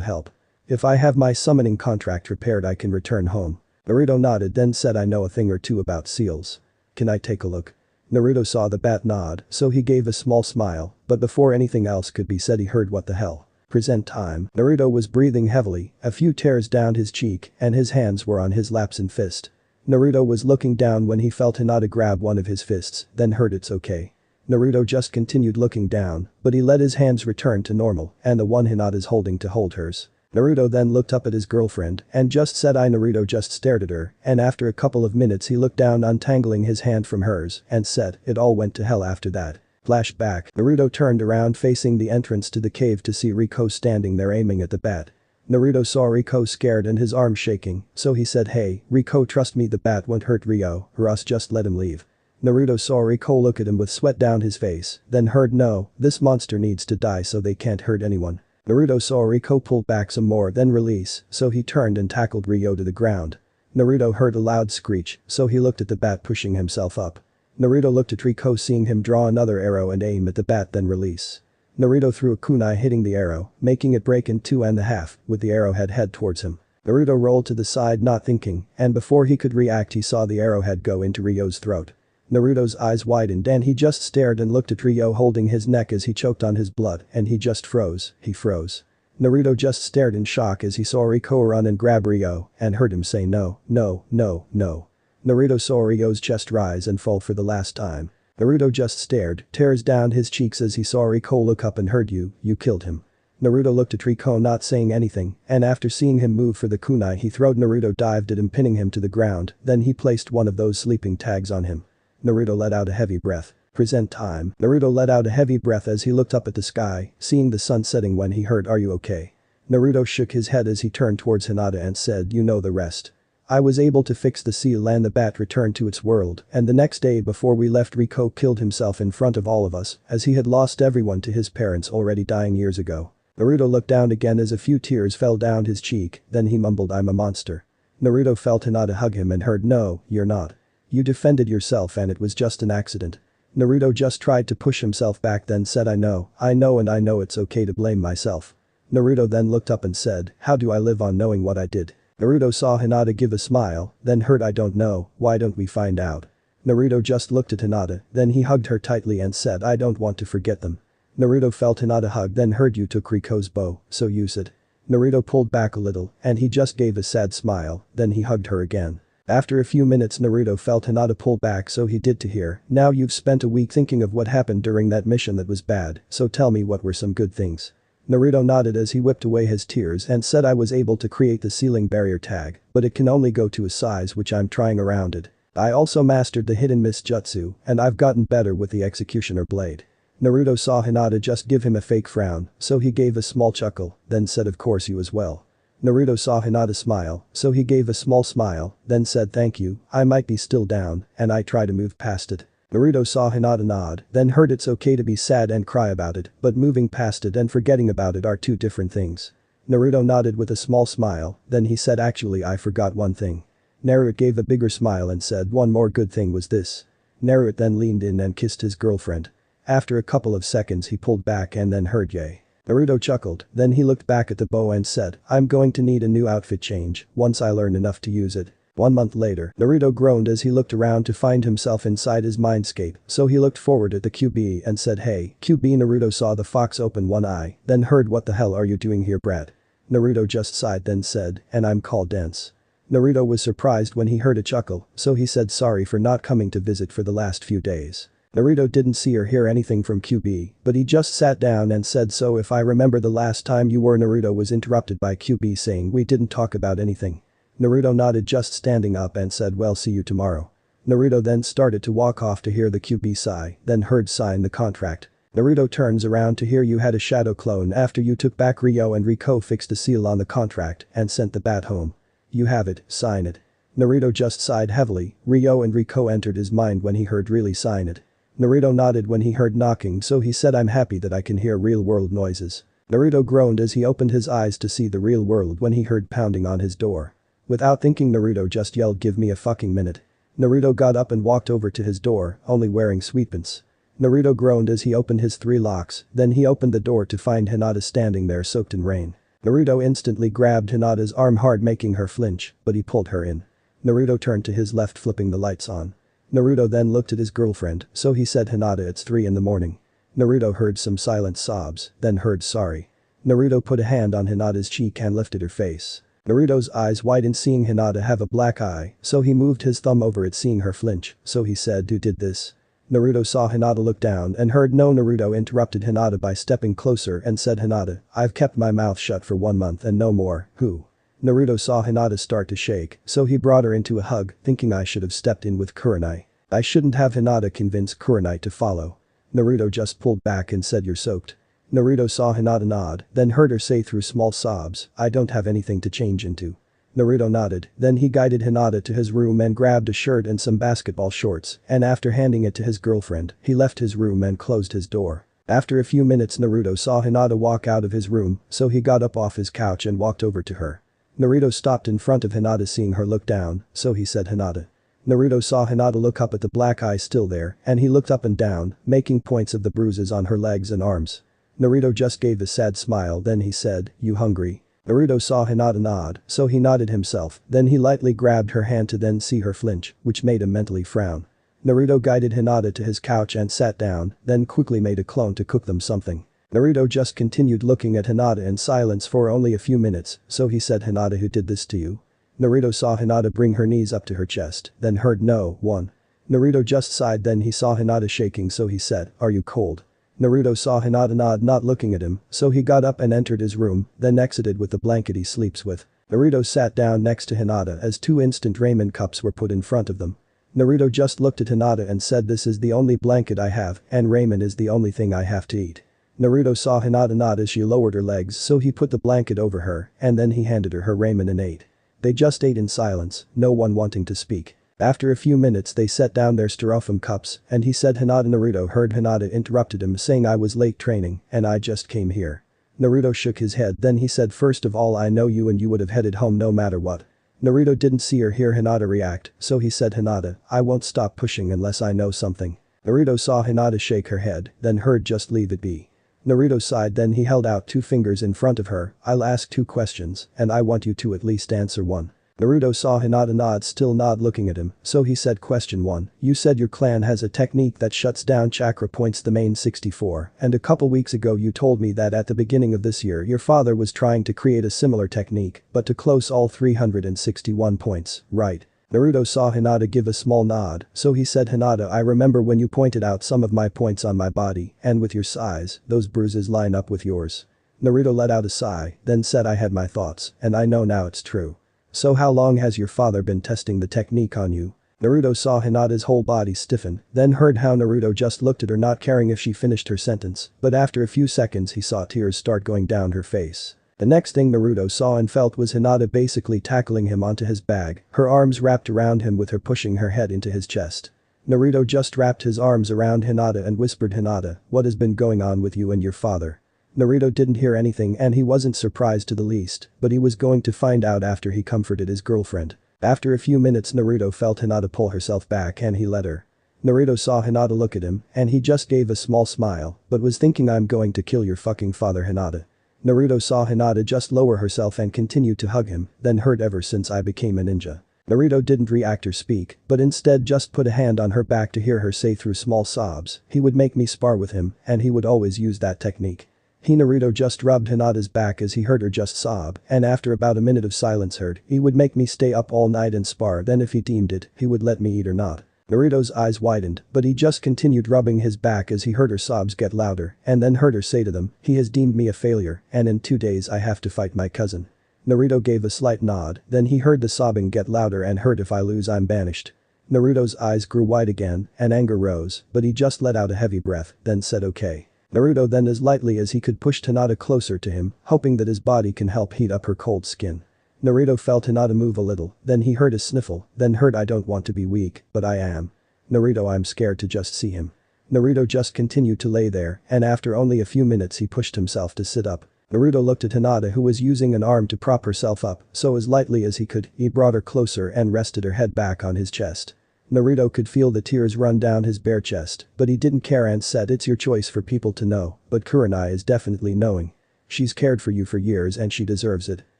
help. If I have my summoning contract repaired I can return home. Naruto nodded then said I know a thing or two about seals. Can I take a look? Naruto saw the bat nod, so he gave a small smile, but before anything else could be said he heard what the hell. Present time. Naruto was breathing heavily, a few tears down his cheek, and his hands were on his laps and fist. Naruto was looking down when he felt Hinata grab one of his fists, then heard it's okay. Naruto just continued looking down, but he let his hands return to normal, and the one Hinata's holding to hold hers. Naruto then looked up at his girlfriend and just said I. Naruto just stared at her, and after a couple of minutes he looked down untangling his hand from hers and said it all went to hell after that. Flashback. Naruto turned around facing the entrance to the cave to see Riko standing there aiming at the bat. Naruto saw Riko scared and his arm shaking, so he said hey, Riko trust me the bat won't hurt Ryo, or us just let him leave. Naruto saw Riko look at him with sweat down his face, then heard no, this monster needs to die so they can't hurt anyone. Naruto saw Riko pull back some more then release, so he turned and tackled Ryo to the ground. Naruto heard a loud screech, so he looked at the bat pushing himself up. Naruto looked at Riko seeing him draw another arrow and aim at the bat then release. Naruto threw a kunai hitting the arrow, making it break in 2.5, with the arrowhead head towards him. Naruto rolled to the side not thinking, and before he could react he saw the arrowhead go into Ryo's throat. Naruto's eyes widened and he just stared and looked at Ryo holding his neck as he choked on his blood and he just froze, he froze. Naruto just stared in shock as he saw Riko run and grab Ryo and heard him say no, no, no, no. Naruto saw Ryo's chest rise and fall for the last time. Naruto just stared, tears down his cheeks as he saw Riko look up and heard you killed him. Naruto looked at Riko not saying anything, and after seeing him move for the kunai he throwed Naruto dived at him pinning him to the ground, then he placed one of those sleeping tags on him. Naruto let out a heavy breath. Present time. Naruto let out a heavy breath as he looked up at the sky, seeing the sun setting when he heard are you okay? Naruto shook his head as he turned towards Hinata and said you know the rest. I was able to fix the seal and the bat returned to its world, and the next day before we left Riko killed himself in front of all of us as he had lost everyone to his parents already dying years ago. Naruto looked down again as a few tears fell down his cheek, then he mumbled I'm a monster. Naruto felt Hinata hug him and heard no, you're not. You defended yourself and it was just an accident. Naruto just tried to push himself back then said I know and I know it's okay to blame myself. Naruto then looked up and said, how do I live on knowing what I did? Naruto saw Hinata give a smile, then heard I don't know, why don't we find out? Naruto just looked at Hinata, then he hugged her tightly and said I don't want to forget them. Naruto felt Hinata hug then heard you took Riko's bow, so use it. Naruto pulled back a little, and he just gave a sad smile, then he hugged her again. After a few minutes Naruto felt Hinata pull back so he did to hear, now you've spent a week thinking of what happened during that mission that was bad, so tell me what were some good things. Naruto nodded as he whipped away his tears and said I was able to create the ceiling barrier tag, but it can only go to a size which I'm trying around it. I also mastered the hidden mist jutsu, and I've gotten better with the executioner blade. Naruto saw Hinata just give him a fake frown, so he gave a small chuckle, then said of course you as well. Naruto saw Hinata smile, so he gave a small smile, then said thank you, I might be still down, and I try to move past it. Naruto saw Hinata nod, then heard it's okay to be sad and cry about it, but moving past it and forgetting about it are two different things. Naruto nodded with a small smile, then he said actually I forgot one thing. Naruto gave a bigger smile and said one more good thing was this. Naruto then leaned in and kissed his girlfriend. After a couple of seconds he pulled back and then heard yay. Naruto chuckled, then he looked back at the bow and said, I'm going to need a new outfit change once I learn enough to use it. 1 month later, Naruto groaned as he looked around to find himself inside his mindscape, so he looked forward at the QB and said hey, QB. Naruto saw the fox open one eye, then heard what the hell are you doing here brat? Naruto just sighed then said, and I'm called Dense. Naruto was surprised when he heard a chuckle, so he said sorry for not coming to visit for the last few days. Naruto didn't see or hear anything from QB, but he just sat down and said so if I remember the last time you were. Naruto was interrupted by QB saying we didn't talk about anything. Naruto nodded just standing up and said well see you tomorrow. Naruto then started to walk off to hear the QB sigh, then heard sign the contract. Naruto turns around to hear you had a shadow clone after you took back Ryo and Riko fixed a seal on the contract and sent the bat home. You have it, sign it. Naruto just sighed heavily, Ryo and Riko entered his mind when he heard really sign it. Naruto nodded when he heard knocking, so he said, I'm happy that I can hear real world noises. Naruto groaned as he opened his eyes to see the real world when he heard pounding on his door. Without thinking, Naruto just yelled, give me a fucking minute. Naruto got up and walked over to his door, only wearing sweatpants. Naruto groaned as he opened his 3 locks, then he opened the door to find Hinata standing there soaked in rain. Naruto instantly grabbed Hinata's arm hard, making her flinch, but he pulled her in. Naruto turned to his left, flipping the lights on. Naruto then looked at his girlfriend, so he said, Hinata, it's 3 in the morning. Naruto heard some silent sobs, then heard sorry. Naruto put a hand on Hinata's cheek and lifted her face. Naruto's eyes widened seeing Hinata have a black eye, so he moved his thumb over it seeing her flinch, so he said, who did this? Naruto saw Hinata look down and heard no. Naruto interrupted Hinata by stepping closer and said, Hinata, I've kept my mouth shut for 1 month and no more, who? Naruto saw Hinata start to shake, so he brought her into a hug, thinking I should have stepped in with Kurenai. I shouldn't have. Hinata convinced Kurenai to follow. Naruto just pulled back and said, you're soaked. Naruto saw Hinata nod, then heard her say through small sobs, I don't have anything to change into. Naruto nodded, then he guided Hinata to his room and grabbed a shirt and some basketball shorts, and after handing it to his girlfriend, he left his room and closed his door. After a few minutes, Naruto saw Hinata walk out of his room, so he got up off his couch and walked over to her. Naruto stopped in front of Hinata seeing her look down, so he said, Hinata. Naruto saw Hinata look up at the black eye still there, and he looked up and down, making points of the bruises on her legs and arms. Naruto just gave a sad smile, then he said, you hungry? Naruto saw Hinata nod, so he nodded himself, then he lightly grabbed her hand to then see her flinch, which made him mentally frown. Naruto guided Hinata to his couch and sat down, then quickly made a clone to cook them something. Naruto just continued looking at Hinata in silence for only a few minutes, so he said, Hinata, who did this to you? Naruto saw Hinata bring her knees up to her chest, then heard no one. Naruto just sighed, then he saw Hinata shaking, so he said, are you cold? Naruto saw Hinata nod, not looking at him, so he got up and entered his room, then exited with the blanket he sleeps with. Naruto sat down next to Hinata as 2 instant ramen cups were put in front of them. Naruto just looked at Hinata and said, this is the only blanket I have, and ramen is the only thing I have to eat. Naruto saw Hinata nod as she lowered her legs, so he put the blanket over her, and then he handed her ramen and ate. They just ate in silence, no one wanting to speak. After a few minutes they set down their styrofoam cups, and he said, Hinata. Naruto heard Hinata interrupted him saying, I was late training, and I just came here. Naruto shook his head, then he said, first of all, I know you and you would have headed home no matter what. Naruto didn't see or hear Hinata react, so he said, Hinata, I won't stop pushing unless I know something. Naruto saw Hinata shake her head, then heard just leave it be. Naruto sighed, then he held out 2 fingers in front of her, I'll ask 2 questions, and I want you to at least answer one. Naruto saw Hinata nod, still nod looking at him, so he said, question 1, you said your clan has a technique that shuts down chakra points, the main 64, and a couple weeks ago you told me that at the beginning of this year your father was trying to create a similar technique, but to close all 361 points, right? Naruto saw Hinata give a small nod, so he said, Hinata, I remember when you pointed out some of my points on my body, and with your size, those bruises line up with yours. Naruto let out a sigh, then said, I had my thoughts, and I know now it's true. So how long has your father been testing the technique on you? Naruto saw Hinata's whole body stiffen, then heard how Naruto just looked at her not caring if she finished her sentence, but after a few seconds he saw tears start going down her face. The next thing Naruto saw and felt was Hinata basically tackling him onto his bag, her arms wrapped around him with her pushing her head into his chest. Naruto just wrapped his arms around Hinata and whispered, Hinata, what has been going on with you and your father? Naruto didn't hear anything and he wasn't surprised to the least, but he was going to find out after he comforted his girlfriend. After a few minutes Naruto felt Hinata pull herself back and he let her. Naruto saw Hinata look at him and he just gave a small smile, but was thinking, I'm going to kill your fucking father, Hinata. Naruto saw Hinata just lower herself and continue to hug him, then heard ever since I became a ninja. Naruto didn't react or speak, but instead just put a hand on her back to hear her say through small sobs, he would make me spar with him and he would always use that technique. Naruto just rubbed Hinata's back as he heard her just sob, and after about a minute of silence heard, he would make me stay up all night and spar, then if he deemed it, he would let me eat or not. Naruto's eyes widened, but he just continued rubbing his back as he heard her sobs get louder, and then heard her say to them, he has deemed me a failure, and in 2 days I have to fight my cousin. Naruto gave a slight nod, then he heard the sobbing get louder and heard, if I lose I'm banished. Naruto's eyes grew wide again, and anger rose, but he just let out a heavy breath, then said okay. Naruto then as lightly as he could pushed Hinata closer to him, hoping that his body can help heat up her cold skin. Naruto felt Hinata move a little, then he heard a sniffle, then heard, I don't want to be weak, but I am. Naruto, I'm scared to just see him. Naruto just continued to lay there, and after only a few minutes he pushed himself to sit up. Naruto looked at Hinata, who was using an arm to prop herself up, so as lightly as he could, he brought her closer and rested her head back on his chest. Naruto could feel the tears run down his bare chest, but he didn't care and said, "It's your choice for people to know, but Kurenai is definitely knowing. She's cared for you for years and she deserves it."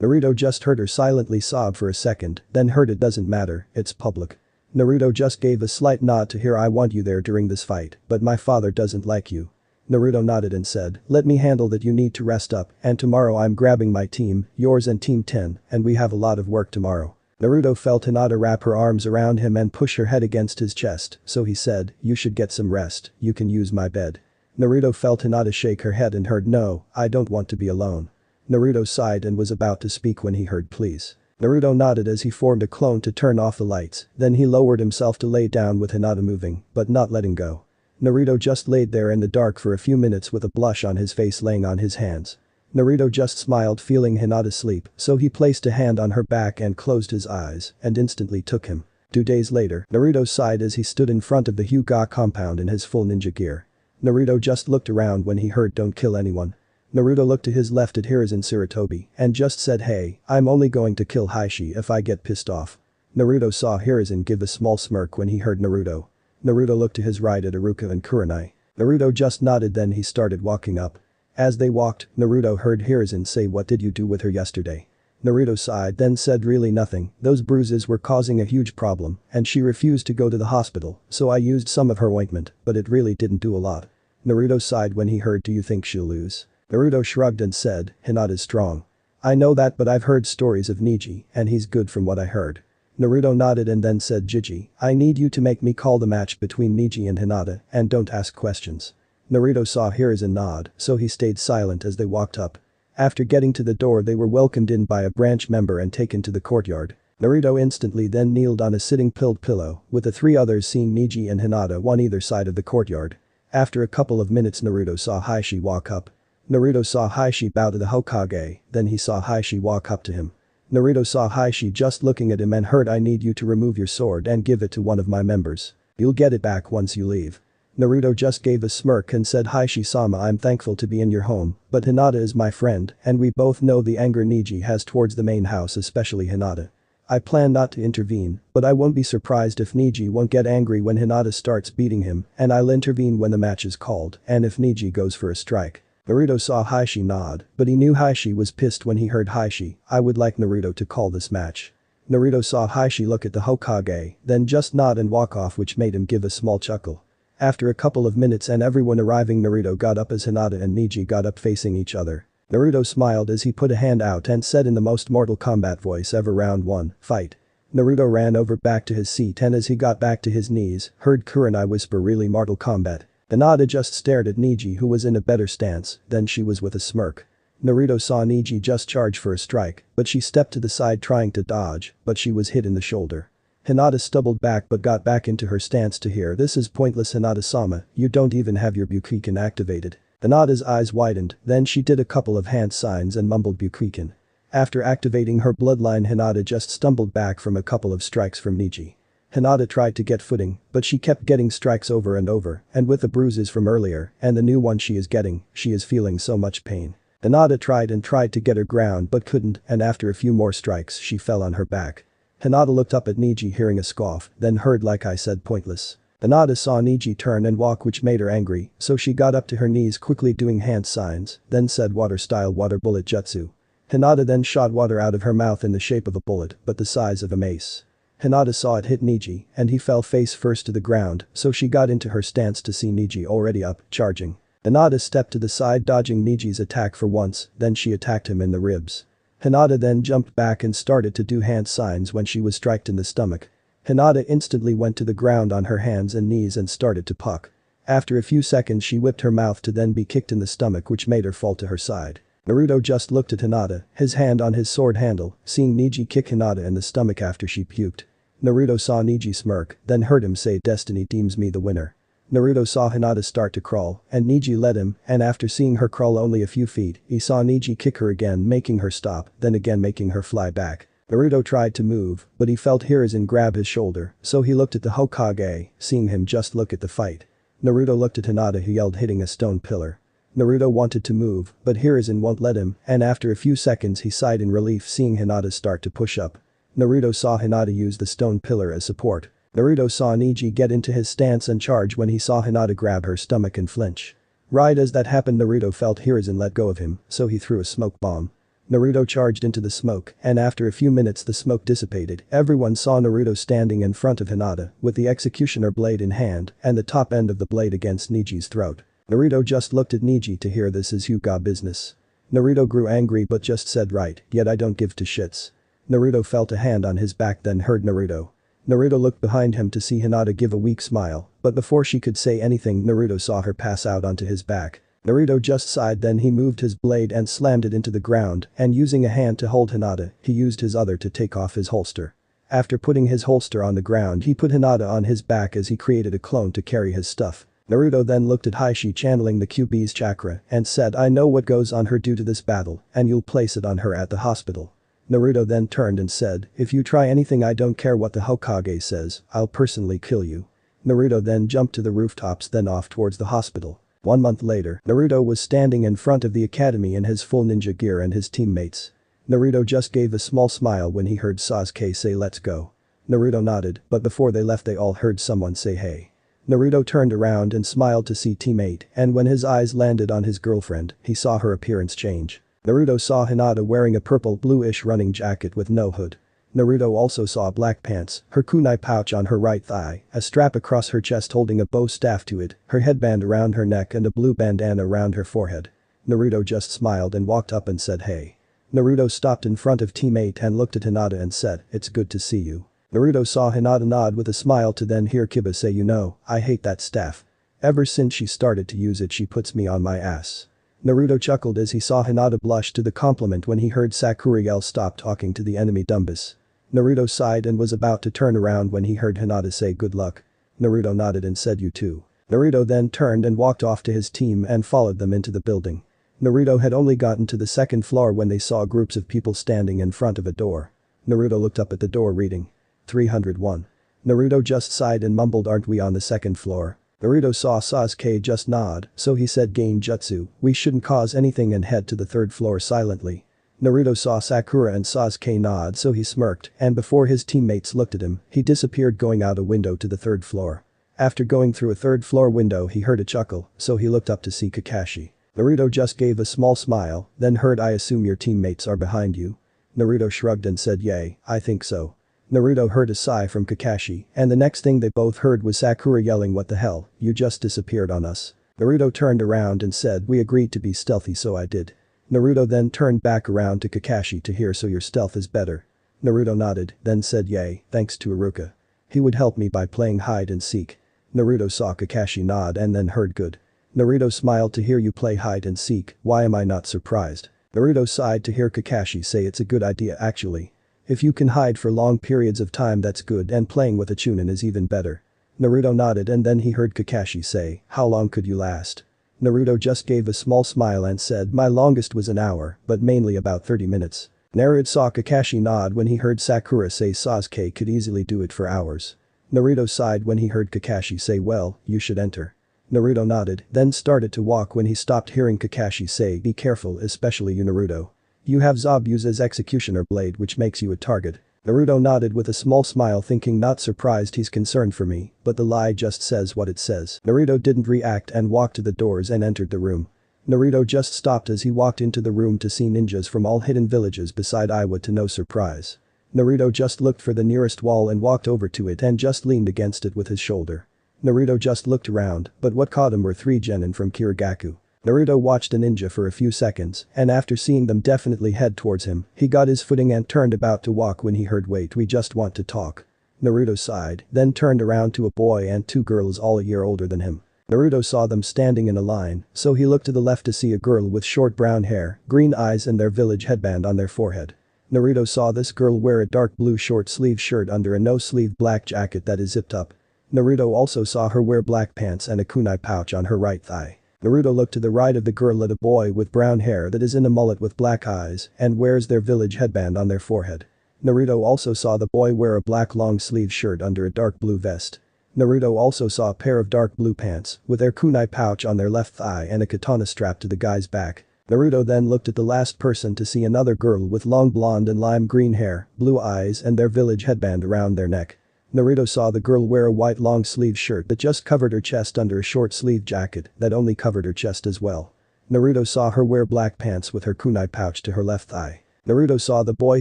Naruto just heard her silently sob for a second, then heard, "It doesn't matter, it's public." Naruto just gave a slight nod to her. "I want you there during this fight, but my father doesn't like you." Naruto nodded and said, "Let me handle that. You need to rest up, and tomorrow I'm grabbing my team, yours and Team 10, and we have a lot of work tomorrow." Naruto felt Hinata wrap her arms around him and push her head against his chest, so he said, "You should get some rest, you can use my bed." Naruto felt Hinata shake her head and heard, "No, I don't want to be alone." Naruto sighed and was about to speak when he heard, "Please." Naruto nodded as he formed a clone to turn off the lights, then he lowered himself to lay down with Hinata moving, but not letting go. Naruto just laid there in the dark for a few minutes with a blush on his face laying on his hands. Naruto just smiled, feeling Hinata sleep, so he placed a hand on her back and closed his eyes, and instantly took him. 2 days later, Naruto sighed as he stood in front of the Hyuga compound in his full ninja gear. Naruto just looked around when he heard, "Don't kill anyone." Naruto looked to his left at Hiruzen Sarutobi and just said, "Hey, I'm only going to kill Heishi if I get pissed off." Naruto saw Hiruzen give a small smirk when he heard Naruto. Naruto looked to his right at Iruka and Kurenai. Naruto just nodded, then he started walking up. As they walked, Naruto heard Hiruzen say, "What did you do with her yesterday?" Naruto sighed then said, "Really nothing, those bruises were causing a huge problem and she refused to go to the hospital, so I used some of her ointment, but it really didn't do a lot." Naruto sighed when he heard, "Do you think she'll lose?" Naruto shrugged and said, "Hinata's strong." "I know that, but I've heard stories of Neji, and he's good from what I heard." Naruto nodded and then said, "Jiji, I need you to make me call the match between Neji and Hinata, and don't ask questions." Naruto saw Hiruzen nod, so he stayed silent as they walked up. After getting to the door, they were welcomed in by a branch member and taken to the courtyard. Naruto instantly then kneeled on a sitting pillow, with the 3 others seeing Neji and Hinata one either side of the courtyard. After a couple of minutes, Naruto saw Heishi walk up. Naruto saw Heishi bow to the Hokage, then he saw Heishi walk up to him. Naruto saw Heishi just looking at him and heard, "I need you to remove your sword and give it to one of my members. You'll get it back once you leave." Naruto just gave a smirk and said, "Heishi-sama, I'm thankful to be in your home, but Hinata is my friend and we both know the anger Neji has towards the main house, especially Hinata. I plan not to intervene, but I won't be surprised if Neji won't get angry when Hinata starts beating him, and I'll intervene when the match is called and if Neji goes for a strike." Naruto saw Heishi nod, but he knew Heishi was pissed when he heard Heishi, "I would like Naruto to call this match." Naruto saw Heishi look at the Hokage, then just nod and walk off, which made him give a small chuckle. After a couple of minutes and everyone arriving, Naruto got up as Hinata and Neji got up facing each other. Naruto smiled as he put a hand out and said in the most Mortal Kombat voice ever, "Round 1, fight." Naruto ran over back to his seat and as he got back to his knees, heard Kurenai whisper, "Really, Mortal Kombat?" Hinata just stared at Neji, who was in a better stance, then she was with a smirk. Naruto saw Neji just charge for a strike, but she stepped to the side trying to dodge, but she was hit in the shoulder. Hinata stumbled back but got back into her stance to hear, "This is pointless, Hinata-sama, you don't even have your Bukiken activated." Hinata's eyes widened, then she did a couple of hand signs and mumbled Bukiken. After activating her bloodline, Hinata just stumbled back from a couple of strikes from Neji. Hinata tried to get footing, but she kept getting strikes over and over, and with the bruises from earlier and the new one she is getting, she is feeling so much pain. Hinata tried to get her ground but couldn't, and after a few more strikes she fell on her back. Hinata looked up at Neji hearing a scoff, then heard, "Like I said, pointless." Hinata saw Neji turn and walk, which made her angry, so she got up to her knees quickly doing hand signs, then said, "Water-style water bullet jutsu." Hinata then shot water out of her mouth in the shape of a bullet, but the size of a mace. Hinata saw it hit Neji, and he fell face first to the ground, so she got into her stance to see Neji already up, charging. Hinata stepped to the side dodging Neji's attack for once, then she attacked him in the ribs. Hinata then jumped back and started to do hand signs when she was striked in the stomach. Hinata instantly went to the ground on her hands and knees and started to puck. After a few seconds she whipped her mouth to then be kicked in the stomach, which made her fall to her side. Naruto just looked at Hinata, his hand on his sword handle, seeing Neji kick Hinata in the stomach after she puked. Naruto saw Neji smirk, then heard him say, "Destiny deems me the winner." Naruto saw Hinata start to crawl, and Neji led him, and after seeing her crawl only a few feet, he saw Neji kick her again, making her stop, then again making her fly back. Naruto tried to move, but he felt Hiruzen grab his shoulder, so he looked at the Hokage, seeing him just look at the fight. Naruto looked at Hinata who yelled hitting a stone pillar. Naruto wanted to move, but Hiruzen won't let him, and after a few seconds he sighed in relief seeing Hinata start to push up. Naruto saw Hinata use the stone pillar as support. Naruto saw Neji get into his stance and charge when he saw Hinata grab her stomach and flinch. Right as that happened Naruto felt Hiruzen let go of him, so he threw a smoke bomb. Naruto charged into the smoke, and after a few minutes the smoke dissipated. Everyone saw Naruto standing in front of Hinata, with the executioner blade in hand, and the top end of the blade against Neji's throat. Naruto just looked at Neji to hear this is Hyuga business. Naruto grew angry but just said right, yet I don't give two shits. Naruto felt a hand on his back then heard Naruto. Naruto looked behind him to see Hinata give a weak smile, but before she could say anything Naruto saw her pass out onto his back. Naruto just sighed then he moved his blade and slammed it into the ground and using a hand to hold Hinata, he used his other to take off his holster. After putting his holster on the ground he put Hinata on his back as he created a clone to carry his stuff. Naruto then looked at Heishi channeling the QB's chakra and said I know what goes on her due to this battle and you'll place it on her at the hospital. Naruto then turned and said, if you try anything I don't care what the Hokage says, I'll personally kill you. Naruto then jumped to the rooftops then off towards the hospital. 1 month later, Naruto was standing in front of the academy in his full ninja gear and his teammates. Naruto just gave a small smile when he heard Sasuke say let's go. Naruto nodded, but before they left they all heard someone say hey. Naruto turned around and smiled to see teammate, and when his eyes landed on his girlfriend, he saw her appearance change. Naruto saw Hinata wearing a purple bluish running jacket with no hood. Naruto also saw black pants, her kunai pouch on her right thigh, a strap across her chest holding a bow staff to it, her headband around her neck and a blue bandana around her forehead. Naruto just smiled and walked up and said hey. Naruto stopped in front of teammate and looked at Hinata and said, it's good to see you. Naruto saw Hinata nod with a smile to then hear Kiba say you know, I hate that staff. Ever since she started to use it she puts me on my ass. Naruto chuckled as he saw Hinata blush to the compliment when he heard Sakura yell stop talking to the enemy Dumbus. Naruto sighed and was about to turn around when he heard Hinata say good luck. Naruto nodded and said you too. Naruto then turned and walked off to his team and followed them into the building. Naruto had only gotten to the second floor when they saw groups of people standing in front of a door. Naruto looked up at the door reading 301. Naruto just sighed and mumbled aren't we on the second floor? Naruto saw Sasuke just nod, so he said gain jutsu, we shouldn't cause anything and head to the third floor silently. Naruto saw Sakura and Sasuke nod so he smirked and before his teammates looked at him, he disappeared going out a window to the third floor. After going through a third floor window he heard a chuckle, so he looked up to see Kakashi. Naruto just gave a small smile, then heard I assume your teammates are behind you. Naruto shrugged and said yay, I think so. Naruto heard a sigh from Kakashi, and the next thing they both heard was Sakura yelling what the hell, you just disappeared on us. Naruto turned around and said we agreed to be stealthy so I did. Naruto then turned back around to Kakashi to hear so your stealth is better. Naruto nodded, then said yay, thanks to Iruka. He would help me by playing hide and seek. Naruto saw Kakashi nod and then heard good. Naruto smiled to hear you play hide and seek, why am I not surprised? Naruto sighed to hear Kakashi say it's a good idea actually. If you can hide for long periods of time that's good and playing with a chunin is even better. Naruto nodded and then he heard Kakashi say, how long could you last? Naruto just gave a small smile and said my longest was an hour, but mainly about 30 minutes. Naruto saw Kakashi nod when he heard Sakura say Sasuke could easily do it for hours. Naruto sighed when he heard Kakashi say well, you should enter. Naruto nodded, then started to walk when he stopped hearing Kakashi say be careful especially you Naruto. You have Zabuza's executioner blade which makes you a target. Naruto nodded with a small smile thinking not surprised he's concerned for me, but the lie just says what it says. Naruto didn't react and walked to the doors and entered the room. Naruto just stopped as he walked into the room to see ninjas from all hidden villages beside Iwa to no surprise. Naruto just looked for the nearest wall and walked over to it and just leaned against it with his shoulder. Naruto just looked around, but what caught him were 3 genin from Kiragaku. Naruto watched a ninja for a few seconds, and after seeing them definitely head towards him, he got his footing and turned about to walk when he heard wait we just want to talk. Naruto sighed, then turned around to a boy and 2 girls all a year older than him. Naruto saw them standing in a line, so he looked to the left to see a girl with short brown hair, green eyes and their village headband on their forehead. Naruto saw this girl wear a dark blue short sleeve shirt under a no-sleeve black jacket that is zipped up. Naruto also saw her wear black pants and a kunai pouch on her right thigh. Naruto looked to the right of the girl at a boy with brown hair that is in a mullet with black eyes and wears their village headband on their forehead. Naruto also saw the boy wear a black long sleeve shirt under a dark blue vest. Naruto also saw a pair of dark blue pants with their kunai pouch on their left thigh and a katana strapped to the guy's back. Naruto then looked at the last person to see another girl with long blonde and lime green hair, blue eyes and their village headband around their neck. Naruto saw the girl wear a white long-sleeve shirt that just covered her chest under a short-sleeved jacket that only covered her chest as well. Naruto saw her wear black pants with her kunai pouch to her left thigh. Naruto saw the boy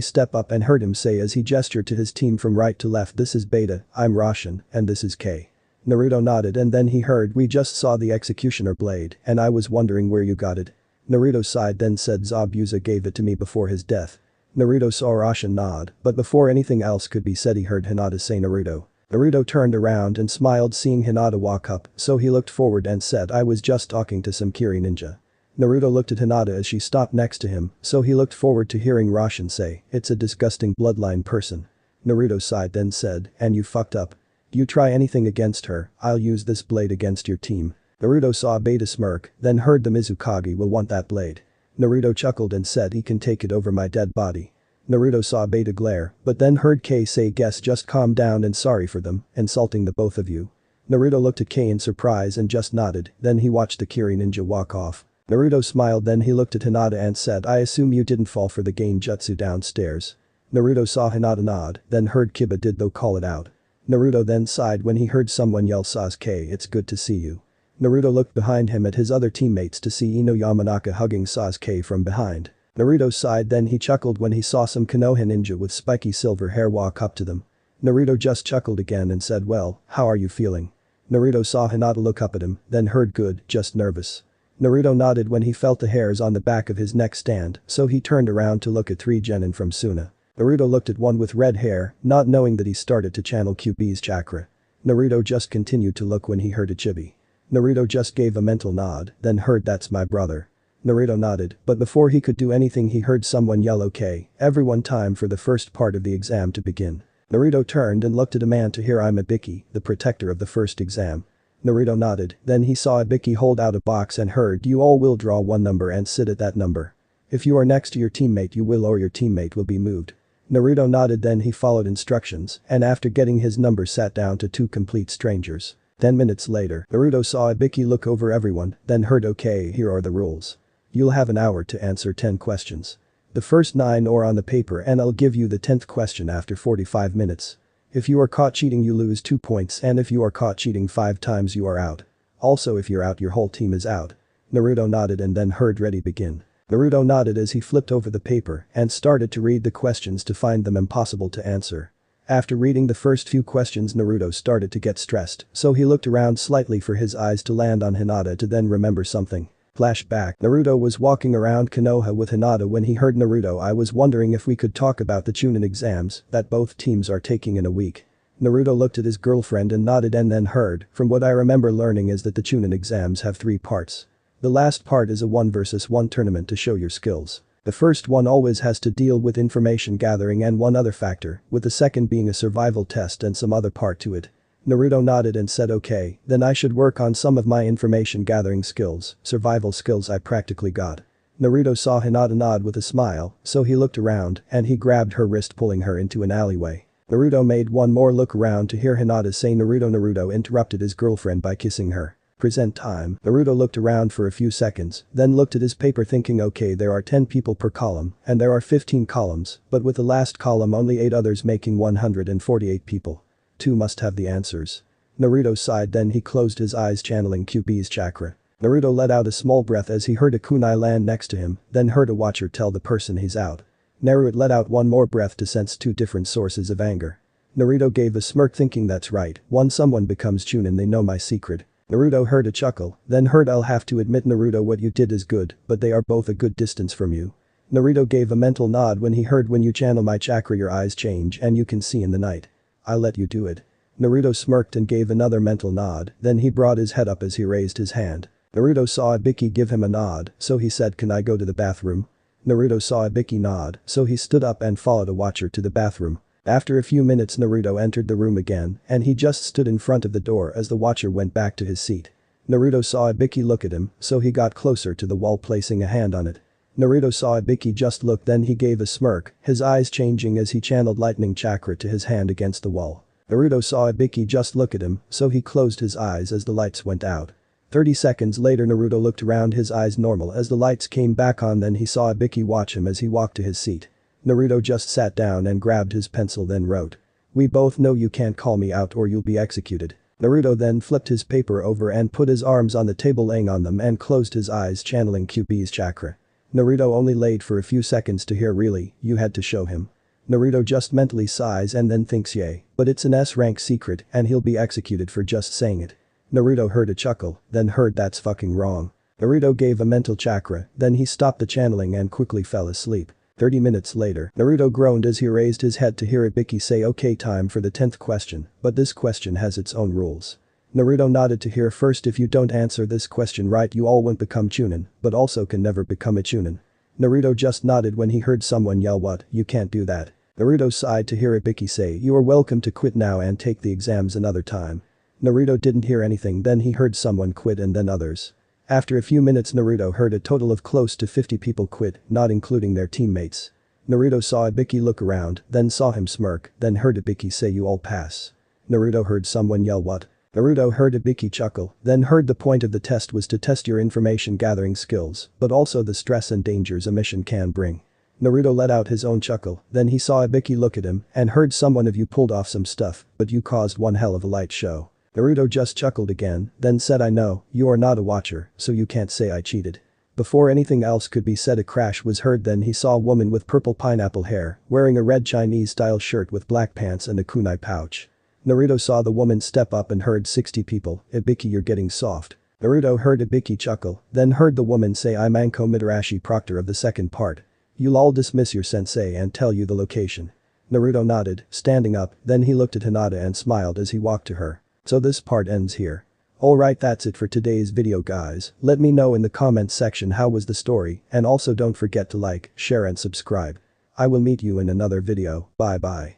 step up and heard him say as he gestured to his team from right to left, "This is Beta, I'm Roshan, and this is K." Naruto nodded and then he heard, "We just saw the executioner blade and I was wondering where you got it." Naruto sighed then said, "Zabuza gave it to me before his death." Naruto saw Roshan nod, but before anything else could be said he heard Hinata say Naruto. Naruto turned around and smiled seeing Hinata walk up, so he looked forward and said, "I was just talking to some Kiri ninja." Naruto looked at Hinata as she stopped next to him, so he looked forward to hearing Roshan say, "It's a disgusting bloodline person." Naruto sighed then said, "And you fucked up. You try anything against her, I'll use this blade against your team." Naruto saw Beta smirk, then heard the Mizukage will want that blade. Naruto chuckled and said, "He can take it over my dead body." Naruto saw Beta glare, but then heard K say, "Guess just calm down and sorry for them, insulting the both of you." Naruto looked at K in surprise and just nodded, then he watched the Kiri ninja walk off. Naruto smiled then he looked at Hinata and said, "I assume you didn't fall for the genjutsu downstairs." Naruto saw Hinata nod, then heard Kiba did though call it out. Naruto then sighed when he heard someone yell, "Sasuke, it's good to see you." Naruto looked behind him at his other teammates to see Ino Yamanaka hugging Sasuke from behind. Naruto sighed then he chuckled when he saw some Konoha ninja with spiky silver hair walk up to them. Naruto just chuckled again and said, "Well, how are you feeling?" Naruto saw Hinata look up at him, then heard, "Good, just nervous." Naruto nodded when he felt the hairs on the back of his neck stand, so he turned around to look at 3 genin from Suna. Naruto looked at one with red hair, not knowing that he started to channel QB's chakra. Naruto just continued to look when he heard a chibi. Naruto just gave a mental nod, then heard, "That's my brother." Naruto nodded, but before he could do anything he heard someone yell, "Okay, everyone, time for the first part of the exam to begin." Naruto turned and looked at a man to hear, "I'm Ibiki, the protector of the first exam." Naruto nodded, then he saw Ibiki hold out a box and heard, "You all will draw one number and sit at that number. If you are next to your teammate you will or your teammate will be moved." Naruto nodded then he followed instructions and after getting his number sat down to 2 complete strangers. 10 minutes later, Naruto saw Ibiki look over everyone, then heard, "Okay, here are the rules. You'll have an hour to answer 10 questions. The first 9 are on the paper and I'll give you the 10th question after 45 minutes. If you are caught cheating you lose 2 points and if you are caught cheating 5 times you are out. Also if you're out your whole team is out." Naruto nodded and then heard, "Ready, begin." Naruto nodded as he flipped over the paper and started to read the questions to find them impossible to answer. After reading the first few questions Naruto started to get stressed, so he looked around slightly for his eyes to land on Hinata to then remember something. Flashback, Naruto was walking around Konoha with Hinata when he heard, "Naruto, I was wondering if we could talk about the Chunin exams that both teams are taking in a week." Naruto looked at his girlfriend and nodded and then heard, "From what I remember learning is that the Chunin exams have 3 parts. The last part is a 1 versus 1 tournament to show your skills. The first one always has to deal with information gathering and one other factor, with the second being a survival test and some other part to it." Naruto nodded and said, "Okay, then I should work on some of my information gathering skills, survival skills I practically got." Naruto saw Hinata nod with a smile, so he looked around and he grabbed her wrist pulling her into an alleyway. Naruto made one more look around to hear Hinata say Naruto. Naruto interrupted his girlfriend by kissing her. Present time. Naruto looked around for a few seconds, then looked at his paper thinking, okay, there are 10 people per column and there are 15 columns, but with the last column only 8 others making 148 people. 2 must have the answers. Naruto sighed then he closed his eyes channeling QB's chakra. Naruto let out a small breath as he heard a kunai land next to him, then heard a watcher tell the person he's out. Naruto let out one more breath to sense 2 different sources of anger. Naruto gave a smirk thinking that's right, once someone becomes Chunin they know my secret. Naruto heard a chuckle, then heard I'll have to admit Naruto what you did is good, but they are both a good distance from you. Naruto gave a mental nod when he heard when you channel my chakra your eyes change and you can see in the night. I'll let you do it. Naruto smirked and gave another mental nod, then he brought his head up as he raised his hand. Naruto saw Ibiki give him a nod, so he said can I go to the bathroom? Naruto saw Ibiki nod, so he stood up and followed a watcher to the bathroom. After a few minutes Naruto entered the room again and he just stood in front of the door as the watcher went back to his seat. Naruto saw Ibiki look at him, so he got closer to the wall placing a hand on it. Naruto saw Ibiki just look then he gave a smirk, his eyes changing as he channeled lightning chakra to his hand against the wall. Naruto saw Ibiki just look at him, so he closed his eyes as the lights went out. 30 seconds later Naruto looked around, his eyes normal as the lights came back on, then he saw Ibiki watch him as he walked to his seat. Naruto just sat down and grabbed his pencil, then wrote. "We both know you can't call me out or you'll be executed." Naruto then flipped his paper over and put his arms on the table, laying on them, and closed his eyes, channeling QB's chakra. Naruto only laid for a few seconds to hear, "Really, you had to show him." Naruto just mentally sighs and then thinks, yay, but it's an S-rank secret and he'll be executed for just saying it. Naruto heard a chuckle, then heard, "That's fucking wrong." Naruto gave a mental chakra, then he stopped the channeling and quickly fell asleep. 30 minutes later, Naruto groaned as he raised his head to hear Ibiki say, "Okay, time for the 10th question, but this question has its own rules." Naruto nodded to hear, "First, if you don't answer this question right you all won't become Chunin, but also can never become a Chunin." Naruto just nodded when he heard someone yell, "What, you can't do that." Naruto sighed to hear Ibiki say, "You are welcome to quit now and take the exams another time." Naruto didn't hear anything, then he heard someone quit and then others. After a few minutes Naruto heard a total of close to 50 people quit, not including their teammates. Naruto saw Ibiki look around, then saw him smirk, then heard Ibiki say, "You all pass." Naruto heard someone yell, "What?" Naruto heard Ibiki chuckle, then heard the point of the test was to test your information gathering skills, but also the stress and dangers a mission can bring. Naruto let out his own chuckle, then he saw Ibiki look at him and heard, "Someone of you pulled off some stuff, but you caused one hell of a light show." Naruto just chuckled again, then said, "I know, you are not a watcher, so you can't say I cheated." Before anything else could be said a crash was heard, then he saw a woman with purple pineapple hair, wearing a red Chinese-style shirt with black pants and a kunai pouch. Naruto saw the woman step up and heard, "60 people, Ibiki, you're getting soft." Naruto heard Ibiki chuckle, then heard the woman say, "I'm Anko Midarashi, proctor of the second part. You'll all dismiss your sensei and tell you the location." Naruto nodded, standing up, then he looked at Hinata and smiled as he walked to her. So this part ends here. Alright, that's it for today's video guys, let me know in the comments section how was the story, and also don't forget to like, share and subscribe. I will meet you in another video, bye bye.